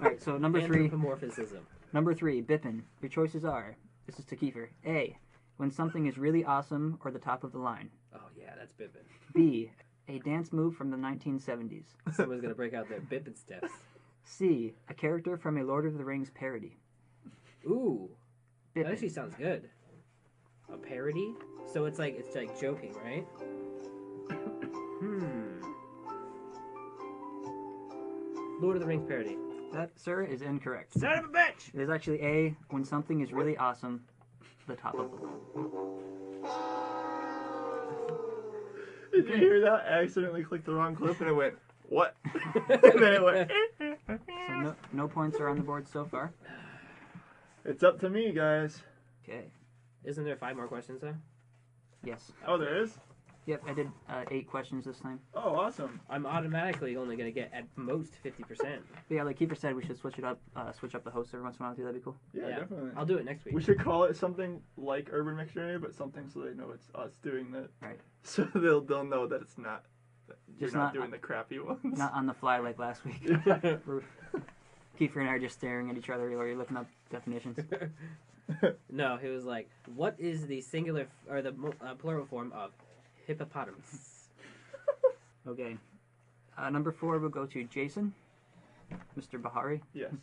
All right. So number 3. Anthropomorphism. Number 3. Bippin. Your choices are. This is to Kiefer. A. When something is really awesome or the top of the line. Oh yeah, that's bippin. B. A dance move from the 1970s. Someone's gonna break out their bippin steps. C. A character from a Lord of the Rings parody. Ooh, that Bippin. actually sounds good. A parody? So it's like joking, right? Lord of the Rings parody. That, sir, is incorrect. Son of a bitch! It is actually A. When something is really awesome, the top of the line. Did you hear that? I accidentally clicked the wrong clip and it went, what? And then it went, So no points are on the board so far. it's up to me, guys. Okay. Isn't there 5 more questions though? Yes. Oh, there is? Yep, I did 8 questions this time. Oh, awesome. I'm automatically only gonna get at most 50%. But yeah, like Kiefer said, we should switch it up, switch up the hosts every once in a while too. That'd be cool. Yeah, Yeah. definitely. I'll do it next week. We should call it something like Urban Mictionary, but something so they know it's us doing that. Right. So they'll know that it's not. That you're Just not not- doing the crappy ones. Not on the fly like last week. We're- Kiefer and I are just staring at each other while you're looking up definitions. No, it was like, what is the singular or the plural form of hippopotamus? Okay. Number 4 will go to Jason, Mr. Bahari. Yes.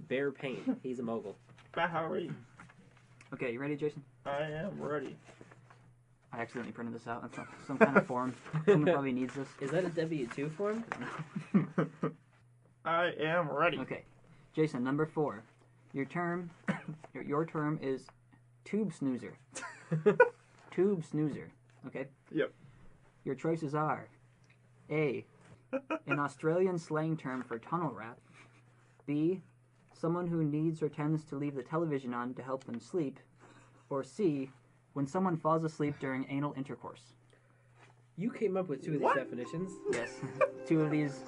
Bear Payne. He's a mogul. Bahari. Okay, you ready, Jason? I am ready. I accidentally printed this out. It's some kind of form. Someone probably needs this. Is that a W-2 form? I am ready. Okay. Jason, number 4. Your term is tube snoozer. Tube snoozer. Okay? Yep. Your choices are A. An Australian slang term for tunnel rat. B. Someone who needs or tends to leave the television on to help them sleep. Or C. When someone falls asleep during anal intercourse. You came up with 2 of these definitions. Yes. 2 of these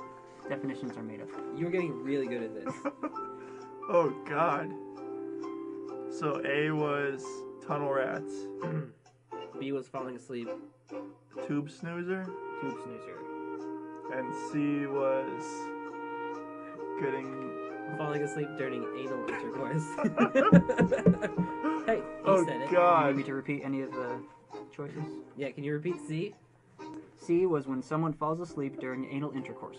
definitions are made up. You're getting really good at this. Oh, God. So A was tunnel rats. B was falling asleep. Tube snoozer. Tube snoozer. And C was getting. Falling asleep during anal intercourse. Hey, he Oh, said it. You God. need me to repeat any of the choices? Yeah, can you repeat C? C was when someone falls asleep during anal intercourse.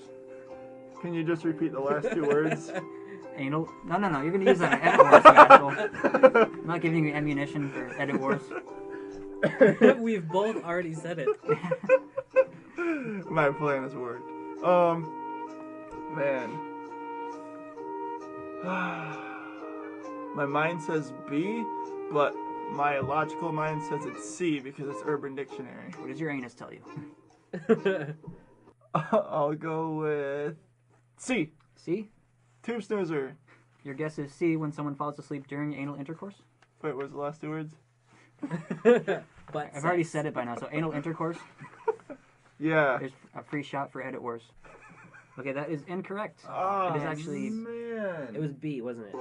Can you just repeat the last 2 words? Anal? No. You're gonna use that in edit wars, you asshole. I'm not giving you ammunition for edit wars. We've both already said it. My plan has worked. Man. My mind says B, but my logical mind says it's C because it's Urban Dictionary. What does your anus tell you? I'll go with C. C? Tube snoozer. Your guess is C when someone falls asleep during anal intercourse? Wait, what was the last 2 words? But I've already said it by now, so anal intercourse. Yeah. There's a free shot for edit wars. Okay, that is incorrect. Oh, It is actually man. man. It was B, wasn't it?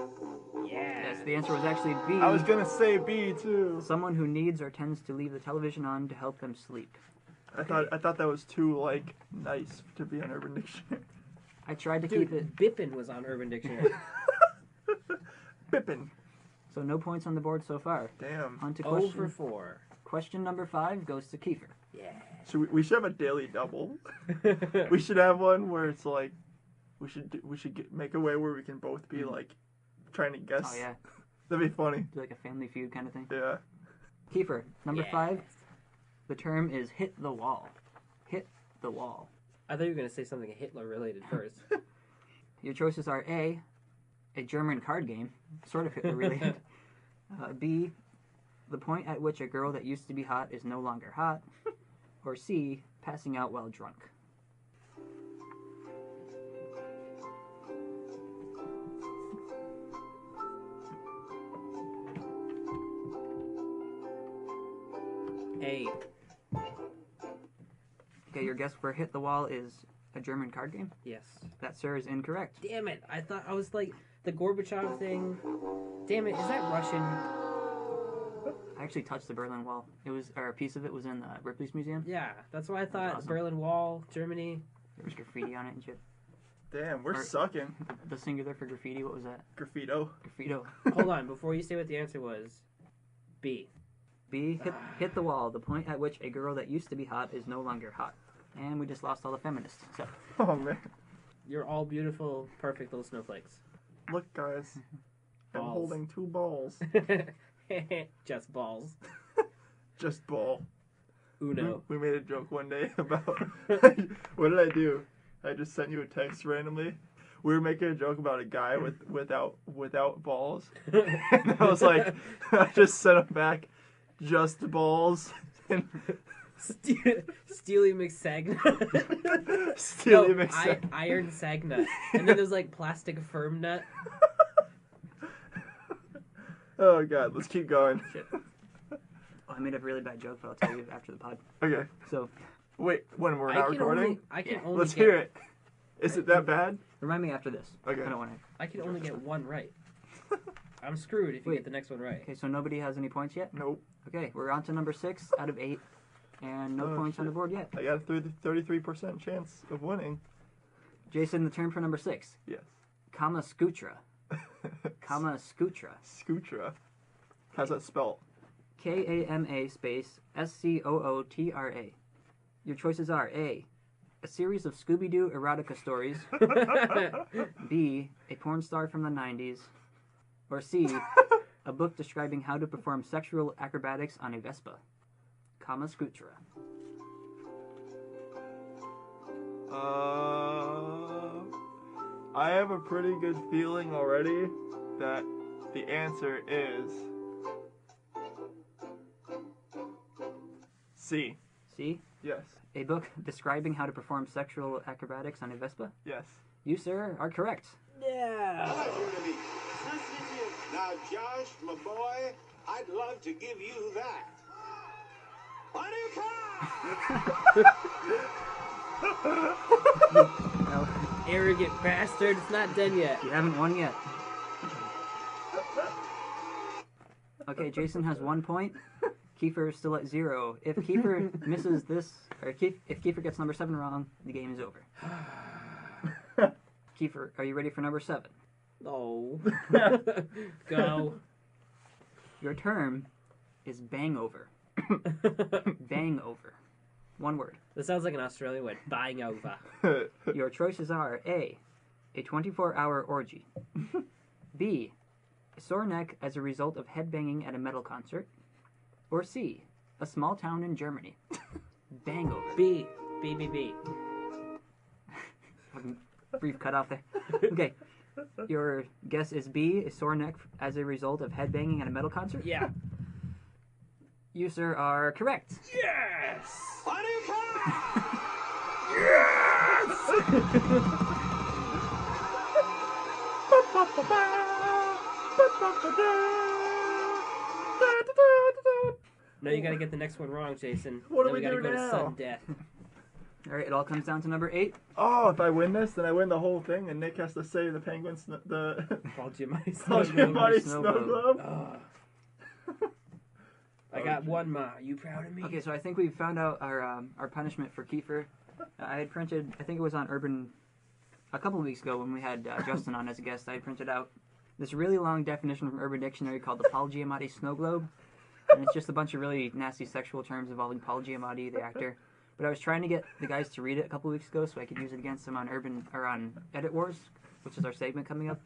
Yeah. Yes, the answer was actually B. I was gonna say B too. Someone who needs or tends to leave the television on to help them sleep. I thought that was too like nice to be on Urban Dictionary. I tried to Dude, keep it. Bippin was on Urban Dictionary. Bippin. So no points on the board so far. Damn. On to Oh question. for 4. Question number 5 goes to Kiefer. Yeah. So we should have a daily double. We should have one where it's like we should make a way where we can both be like trying to guess. Oh yeah, That'd be funny. do like a Family Feud kind of thing. Yeah. Kiefer, number Yeah. 5. The term is hit the wall. Hit the wall. I thought you were going to say something Hitler related first. Your choices are A, a German card game, sort of Hitler related. B, the point at which a girl that used to be hot is no longer hot. Or C, passing out while drunk. A. Okay, your guess for hit the wall is a German card game? Yes. That, sir, is incorrect. Damn it. I was like, the Gorbachev thing. Damn it, is that Russian? I actually touched the Berlin Wall. It was, or a piece of it was in Ripley's museum. Yeah, that's what I thought. Awesome. Berlin Wall, Germany. There was graffiti on it and shit. Damn, we're Or- sucking. The singular for graffiti, what was that? Graffito. Graffito. Hold on, before you say what the answer was. B. B, hit the wall, the point at which a girl that used to be hot is no longer hot. And we just lost all the feminists. So, Oh man. You're all beautiful, perfect little snowflakes. Look, guys. I'm Balls. holding 2 balls. Just balls. Just ball. Uno. We made a joke one day about what did I do? I just sent you a text randomly. We were making a joke about a guy without balls, and I was like, I just sent him back, just balls, and Steely McSagna. Steely No, McSag. Iron Sagnut. And then there's like plastic firm nut. Oh god, let's keep going. oh, I made a really bad joke, but I'll tell you after the pod. Okay, So, wait, when we're not recording, I can Yeah. only let's get, hear it. Is it that bad? remind me after this. Okay. I don't want to. I can only get one right. I'm screwed if you Wait. get the next one right. Okay, so nobody has any points yet? Nope. Okay, we're on to number 6 out of 8. And no Oh, points on shit. the board yet. I got a 33% chance of winning. Jason, the term for number 6. Yes. Kama Skutra. Kama Skutra. Scootra. How's that spelled? Kama space Scootra. Your choices are A, a series of Scooby-Doo erotica stories. B, a porn star from the 90s. Or C, a book describing how to perform sexual acrobatics on a Vespa. Kama Skutra. I have a pretty good feeling already that the answer is C. C, Yes. a book describing how to perform sexual acrobatics on a Vespa. Yes. You, sir, are correct. Yeah. Now, Josh, my boy, I'd love to give you that. On your car! No, Arrogant bastard. It's not done yet. you haven't won yet. Okay, Jason has 1 point. Kiefer is still at 0. If Kiefer misses this, or if Kiefer gets number 7 wrong, the game is over. Kiefer, are you ready for number 7? No. Go. Your term is bangover. Bangover. One word. That sounds like an Australian word. Buying over. Your choices are A, a 24-hour orgy. B, a sore neck as a result of headbanging at a metal concert. Or C, a small town in Germany. Bangover. B. B. B. B. Brief cutoff there. Okay. Your guess is B, a sore neck as a result of headbanging at a metal concert? Yeah. You, sir, are correct. Yes. On your car! No, you gotta get the next one wrong, Jason. What do Then we gotta do go now? to sudden death. All right, it all comes down to number 8. Oh, if I win this, then I win the whole thing, and Nick has to say the Penguins, the Paul Giamatti. Paul Giamatti Snow Snow Globe. Globe. I got one, Ma. You proud of me? Okay, so I think we found out our punishment for Kiefer. I had printed, I think it was on Urban a couple of weeks ago when we had Justin on as a guest. I had printed out this really long definition from Urban Dictionary called the Paul Giamatti Snow Globe. And it's just a bunch of really nasty sexual terms involving Paul Giamatti, the actor. But I was trying to get the guys to read it a couple of weeks ago so I could use it against them on on Edit Wars, which is our segment coming up.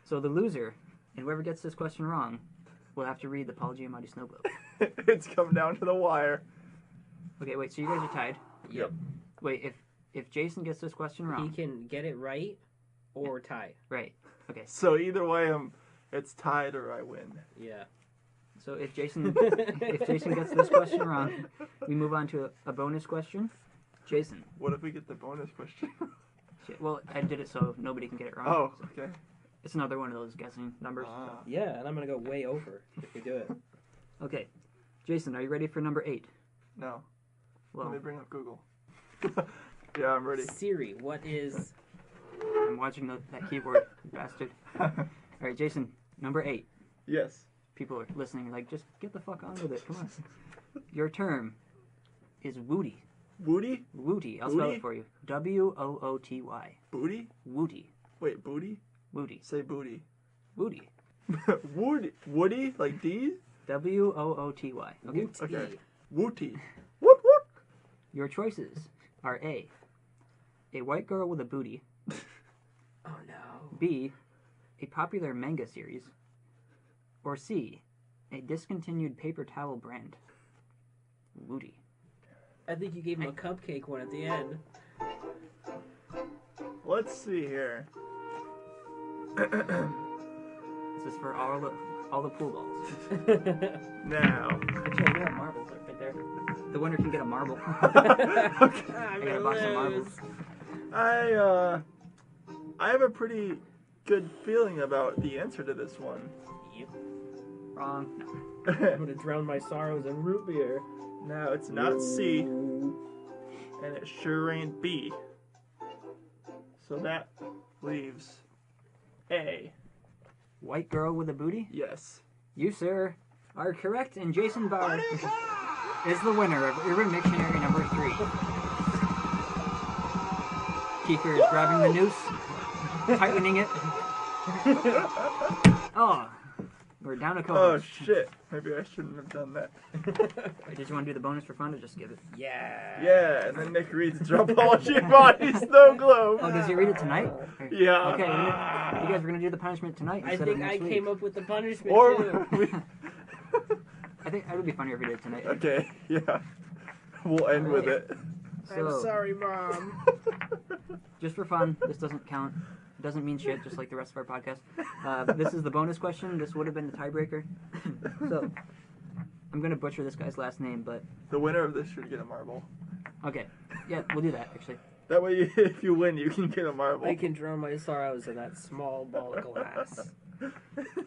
So the loser, and whoever gets this question wrong, will have to read the Paul Giamatti Snow Globe. It's come down to the wire. Okay, wait, so you guys are tied? Yep. Wait, if Jason gets this question He wrong... can get it right or tie. Right, okay. So either way, it's tied or I win. Yeah. So if Jason gets this question wrong, we move on to a bonus question. Jason. What if we get the bonus question? Shit, well, I did it so nobody can get it wrong. Oh, So okay. it's another one of those guessing numbers. Yeah, and I'm going to go way over if we do it. Okay. Jason, are you ready for number 8? No. Well, Let me bring up Google. Yeah, I'm ready. Siri, what is... I'm watching that keyboard, you bastard. All right, Jason, number 8. Yes. People are listening like, just get the fuck on with it. Come on. Your term is Wooty. Woody? Wooty. I'll spell Booty? it for you. W-O-O-T-Y. Booty? Wooty. Wait, booty? Wooty. Say booty. Wooty. Woody? Woody? Like D? W-O-O-T-Y. Okay. Woot-y. Okay. Wooty. Woot woot. Your choices are A, a white girl with a booty. Oh, no. B, a popular manga series. Or C, a discontinued paper towel brand. Woody. I think you gave him a cupcake one at the end. Let's see here. This is for all the pool balls. Now. Actually, we have marbles right there. The winner can get a marble. Okay. I got a box of marbles. I have a pretty good feeling about the answer to this one. Yep. Wrong. I'm going to drown my sorrows in root beer. Now, it's not C, and it sure ain't B. So that leaves A. White girl with a booty? Yes. You, sir, are correct, and Jason Barr is the winner of Urban Dictionary number 3. Kiefer is grabbing the noose, tightening it. Oh, we're down a Oh, co-host. shit. Maybe I shouldn't have done that. Wait, did you want to do the bonus for fun or just give it? Yeah. Yeah, and then Nick reads Dropology Body Snow Globe. Oh, does he read it tonight? Or- Yeah. Okay, you guys are going to do the punishment tonight I instead of think I next week. came up with the punishment, Or too. we... I think it would be funnier if we did it tonight. Okay, yeah. We'll end with it. I'm So, sorry, Mom. just for fun, this doesn't count. It doesn't mean shit, just like the rest of our podcast. This is the bonus question. This would have been the tiebreaker. So, I'm going to butcher this guy's last name, but The winner of this should get a marble. okay. Yeah, we'll do that, actually. That way, if you win, you can get a marble. I can drown my sorrows in that small ball of glass.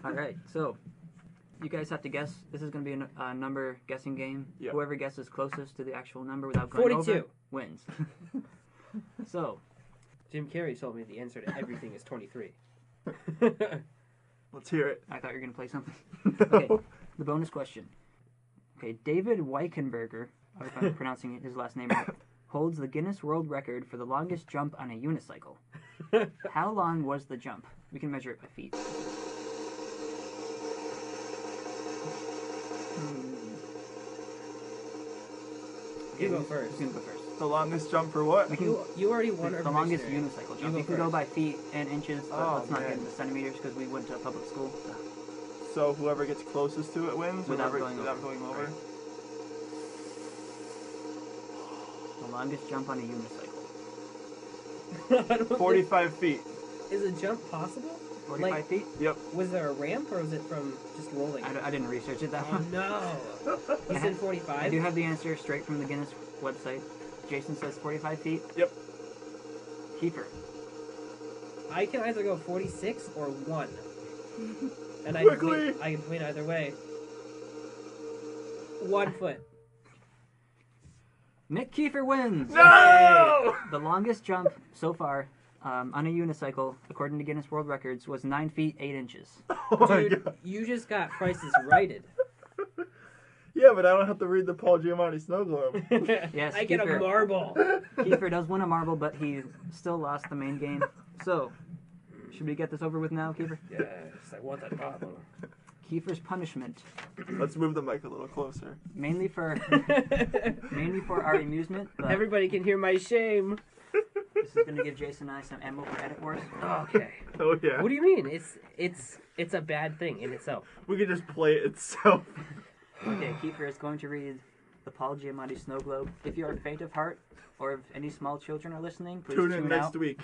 All right, so you guys have to guess. This is going to be a number guessing game. Yep. Whoever guesses closest to the actual number without going 42. over wins. So, Jim Carrey told me the answer to everything is 23. Let's hear it. I thought you were going to play something. No. Okay, the bonus question. Okay, David Weichenberger, if I'm pronouncing his last name right, holds the Guinness World Record for the longest jump on a unicycle. How long was the jump? We can measure it by feet. You go who's- first. Who's going to go first? The longest jump for what? We can, You already won the Urban longest Dictionary. unicycle You jump. go You can go first. by feet and inches, but Oh, let's not get man. into centimeters because we went to a public school. So whoever gets closest to it wins, Without whoever, going without over. going over. Right. The longest jump on a unicycle. I don't 45 feet. think- Is a jump possible? 45 Like- feet? Yep. Was there a ramp or was it from just rolling? I didn't research it that Oh one. no! You I said 45? I do have the answer straight from the Guinness website. Jason says 45 feet. Yep. Kiefer. I can either go 46 or 1. And Quickly! I can win either way. 1 foot. Nick Kiefer wins. No! The longest jump so far on a unicycle, according to Guinness World Records, was 9 feet 8 inches. Oh my Dude, god. you just got prices righted. Yeah, but I don't have to read the Paul Giamatti Snow Globe. Yes, I get a Kiefer. marble. Kiefer does win a marble, but he still lost the main game. So, should we get this over with now, Kiefer? Yes, I want that marble. Kiefer's punishment, Let's move the mic a little closer. mainly for our amusement, but Everybody can hear my shame. this is going to give Jason and I some ammo for edit wars. Okay. Oh yeah. What do you mean? It's a bad thing in itself. We could just play it itself. Okay, Kiefer is going to read the Paul Giamatti Snow Globe. If you are faint of heart, or if any small children are listening, please Tune in tune next out. week.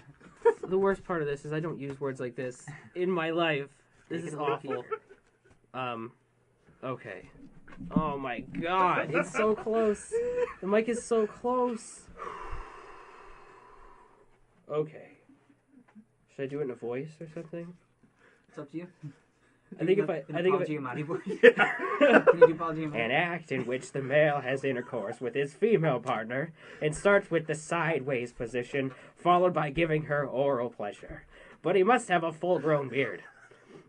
The worst part of this is I don't use words like this in my life. This Take is it away, awful. Kiefer. Okay. Oh my god, it's so close. The mic is so close. Okay. Should I do it in a voice or something? It's up to you. I think if I In I the think Paul if I, Giamatti voice. Can you do Paul Giamatti? an act in which the male has intercourse with his female partner and starts with the sideways position, followed by giving her oral pleasure. But he must have a full-grown beard,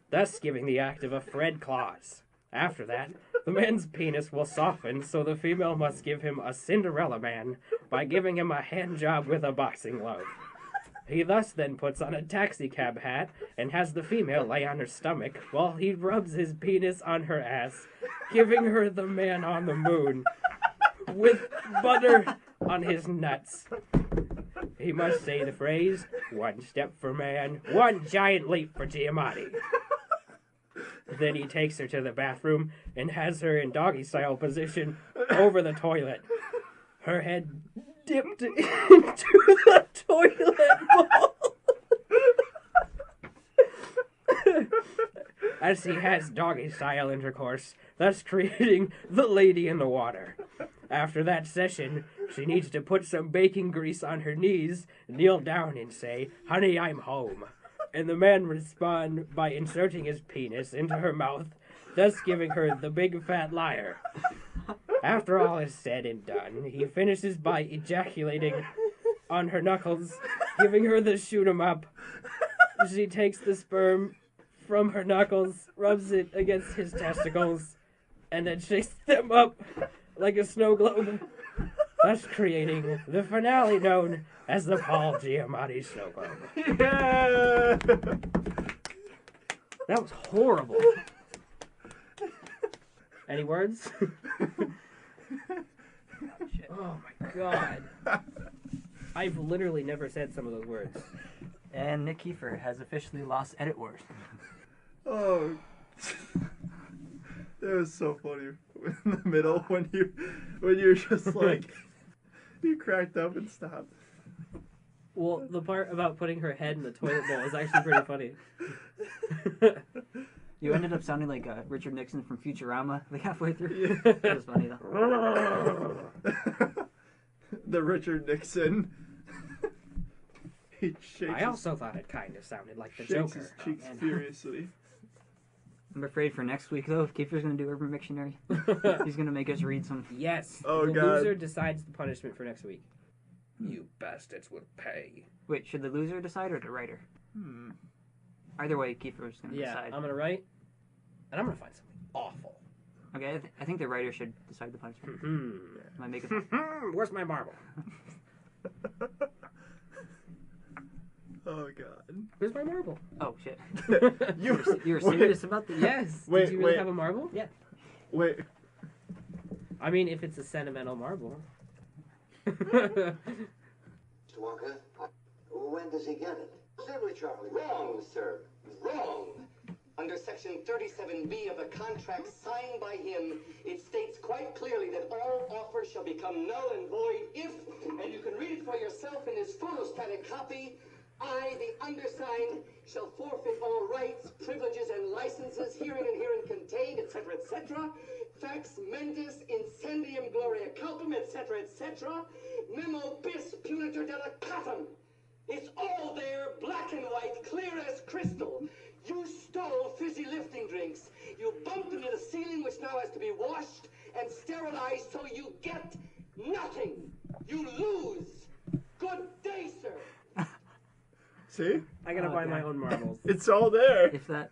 thus giving the act of a Fred Claus. After that, the man's penis will soften, so the female must give him a Cinderella man by giving him a hand job with a boxing glove. He thus then puts on a taxicab hat and has the female lay on her stomach while he rubs his penis on her ass, giving her the man on the moon with butter on his nuts. He must say the phrase, "One step for man, one giant leap for Giamatti." Then he takes her to the bathroom and has her in doggy-style position over the toilet. Her head dipped into the toilet bowl. As he has doggy-style intercourse, thus creating the lady in the water. After that session, she needs to put some baking grease on her knees, kneel down and say, "Honey, I'm home." And the man respond by inserting his penis into her mouth, thus giving her the big fat liar. After all is said and done, he finishes by ejaculating on her knuckles, giving her the shoot 'em up. She takes the sperm from her knuckles, rubs it against his testicles, and then shakes them up like a snow globe, thus creating the finale known as the Paul Giamatti Snow Globe. Yeah! That was horrible. Any words? Oh my god. I've literally never said some of those words. And Nick Kiefer has officially lost edit wars. Oh. It was so funny in the middle when you're just like you cracked up and stopped. Well, the part about putting her head in the toilet bowl is actually pretty funny. You ended up sounding like Richard Nixon from Futurama, like halfway through. Yeah. That was funny though. The Richard Nixon. He shakes I also thought it kind of sounded like the his, shakes Joker. his cheeks man. furiously. I'm afraid for next week though, if Kiefer's gonna do Urban Dictionary, he's gonna make us read some. Yes. Oh, the God. loser decides the punishment for next week. You bastards will pay. Wait, should the loser decide or the writer? Either way, Kiefer's gonna Yeah, decide. I'm gonna write, and I'm gonna find something awful. Okay, I think the writer should decide the punishment. Might make it. Where's my marble? Oh god. Where's my marble? Oh shit! You You were serious about this? Yes. Wait, Did you really wait. have a marble? Yeah. Wait. I mean, if it's a sentimental marble. Mr. Wonka, when does he get it? Simply, Charlie. Wrong, sir. Wrong. Under Section 37B of the contract signed by him, it states quite clearly that all offers shall become null and void if, and you can read it for yourself in this photostatic copy, I, the undersigned, shall forfeit all rights, privileges, and licenses herein and herein contained, etc., etc. Fax mentis incendium gloria culpum, etc., etc. Memo bis punitor delicatum. It's all there, black and white, clear as crystal. You stole fizzy lifting drinks. You bumped into the ceiling, which now has to be washed and sterilized, so you get nothing. you lose. Good day, sir. See? I gotta Oh, buy God. my own marbles. It's all there. If that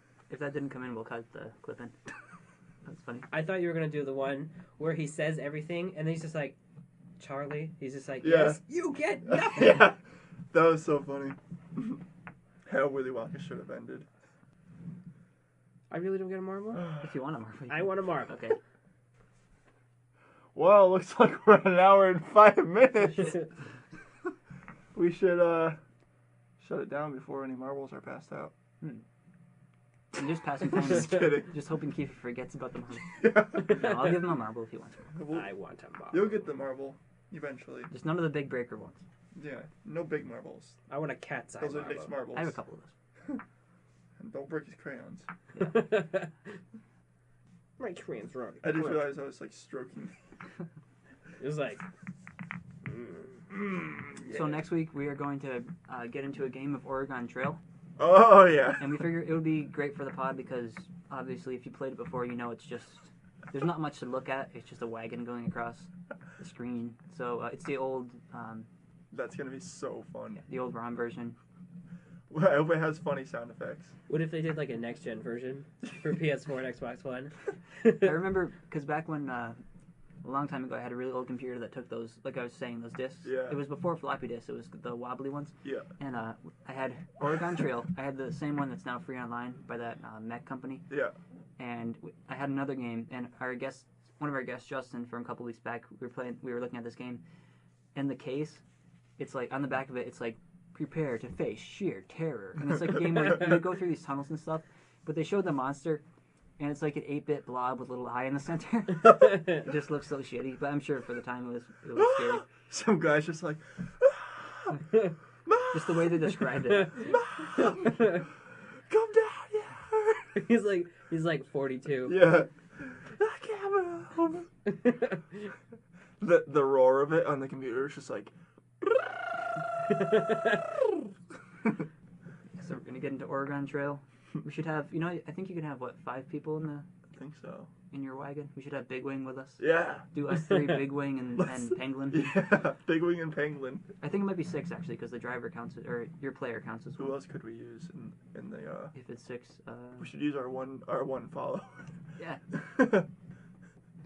didn't come in, we'll cut the clip in. That's funny. I thought you were gonna do the one where he says everything and then he's just like, Charlie. He's just like, Yeah. yes, you get nothing. Yeah. That was so funny. How Willy Wonka should have ended. I really don't get a marble. If you want a marble. I want a marble. Okay. Well, looks like we're at an hour and 5 minutes. We should shut it down before any marbles are passed out. I'm just passing time. Just kidding. Just hoping Keith forgets about the marble. Yeah. No, I'll give him a marble if he wants one. I want a marble. You'll get the marble eventually. Just none of the big breaker ones. Yeah, no big marbles. I want a cat's eye Those are marble. Nick's marbles. I have a couple of those. And don't break his crayons. My crayons wrong. I just realized I was like stroking. It was like, So next week we are going to get into a game of Oregon Trail, Oh yeah. and we figure it would be great for the pod because obviously if you played it before, you know it's just there's not much to look at. It's just a wagon going across the screen. So it's the old That's gonna be so fun. the old ROM version. I hope it has funny sound effects. what if they did like a next gen version for PS4 and Xbox One? I remember because back when a long time ago I had a really old computer that took those, like I was saying, those discs. Yeah. It was before floppy disks. It was the wobbly ones. Yeah. And I had Oregon Trail. I had the same one that's now free online by that mech company. Yeah. And I had another game, and one of our guests, Justin, from a couple weeks back, we were looking at this game. In the case, it's like on the back of it, it's like prepare to face sheer terror, and it's like a game where you go through these tunnels and stuff. But they showed the monster, and it's like an 8-bit blob with a little eye in the center. It just looks so shitty, but I'm sure for the time it was scary. Some guy's just like, Just the way they described it. come down here. He's like 42. Yeah. I can't move. The roar of it on the computer is just like. So we're gonna get into Oregon Trail. We should have, I think you can have 5 people I think so. in your wagon. We should have Big Wing with us. Yeah. Do us 3, Big Wing and Let's- Penguin. Yeah. Big Wing and Penguin. I think it might be 6 actually, because the driver counts or your player counts as Who well. else could we use in the? If it's 6, We should use our one follow. yeah.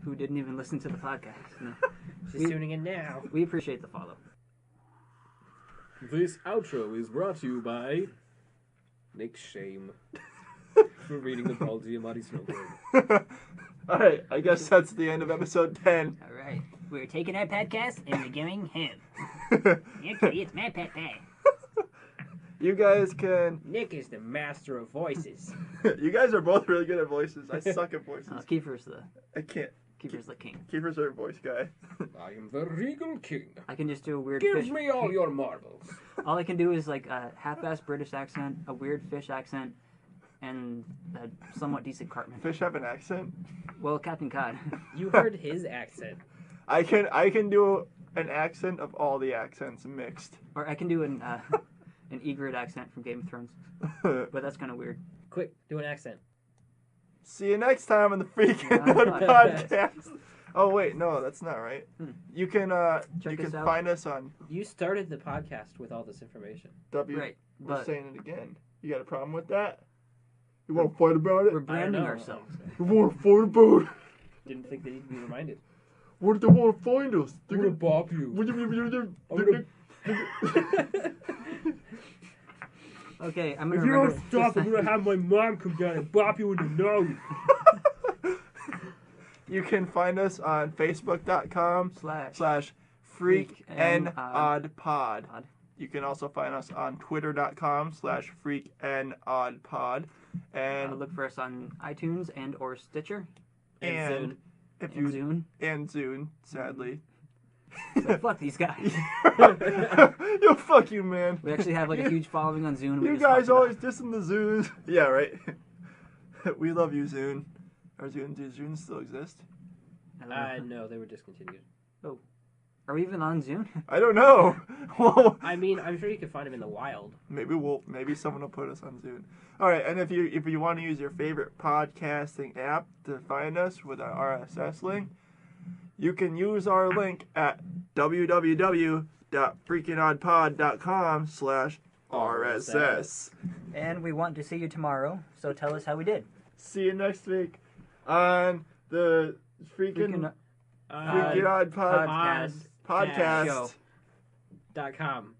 Who didn't even listen to the podcast? No. She's tuning in now. We appreciate the follow. This outro is brought to you by Nick Shame for reading the Paul Giamatti Snowboard. All right. I guess that's the end of episode 10. All right. We're taking our podcast and we're giving him. Actually, it's my pet pie. You guys can. Nick is the master of voices. You guys are both really good at voices. I suck at voices. Kiefer's the king. king. Kiefer's our voice guy. I am the Regal King. I can just do a weird Give fish. me all your marbles. All I can do is like a half-assed British accent, a weird fish accent, and a somewhat decent Cartman. Fish have an accent. Well, Captain Cod. You heard his accent. I can do an accent of all the accents mixed. Or I can do an Egret accent from Game of Thrones. But that's kind of weird. Quick, do an accent. See you next time on the Freaking Out podcast. Oh wait, no, that's not right. You can Check you us can out. find us on You started the podcast with all this information. W. Right, We're but saying it again. You got a problem with that? You want to fight about it? we're branding know. ourselves. You want to fight about it? Didn't think they need to be reminded. Where do they want to find us? I'm gonna bop you. Okay, I'm If gonna you remember. don't stop, I'm gonna have my mom come down and bop you in the nose. You can find us on Facebook.com/Freak Freak and and Odd Pod. Pod. You can also find us on Twitter.com/Freak and Odd Pod. And Look for us on iTunes and or Stitcher and if and you Zune. and Zune, sadly. So fuck these guys. Yo, fuck you, man. We actually have like a huge following on Zune. We You just guys fucked it up. always dissing the Zunes. Yeah, right. We love you, Zune. Or Zune, do Zunes still exist? I don't know. No, they were discontinued. Are we even on Zune? I don't know. Well, I mean, I'm sure you could find them in the wild. maybe someone will put us on Zune. All right, and if you want to use your favorite podcasting app to find us with our RSS link, you can use our link at www.freakingoddpod.com/RSS. And we want to see you tomorrow, so tell us how we did. See you next week on the Freaking Odd podcast. Show.com.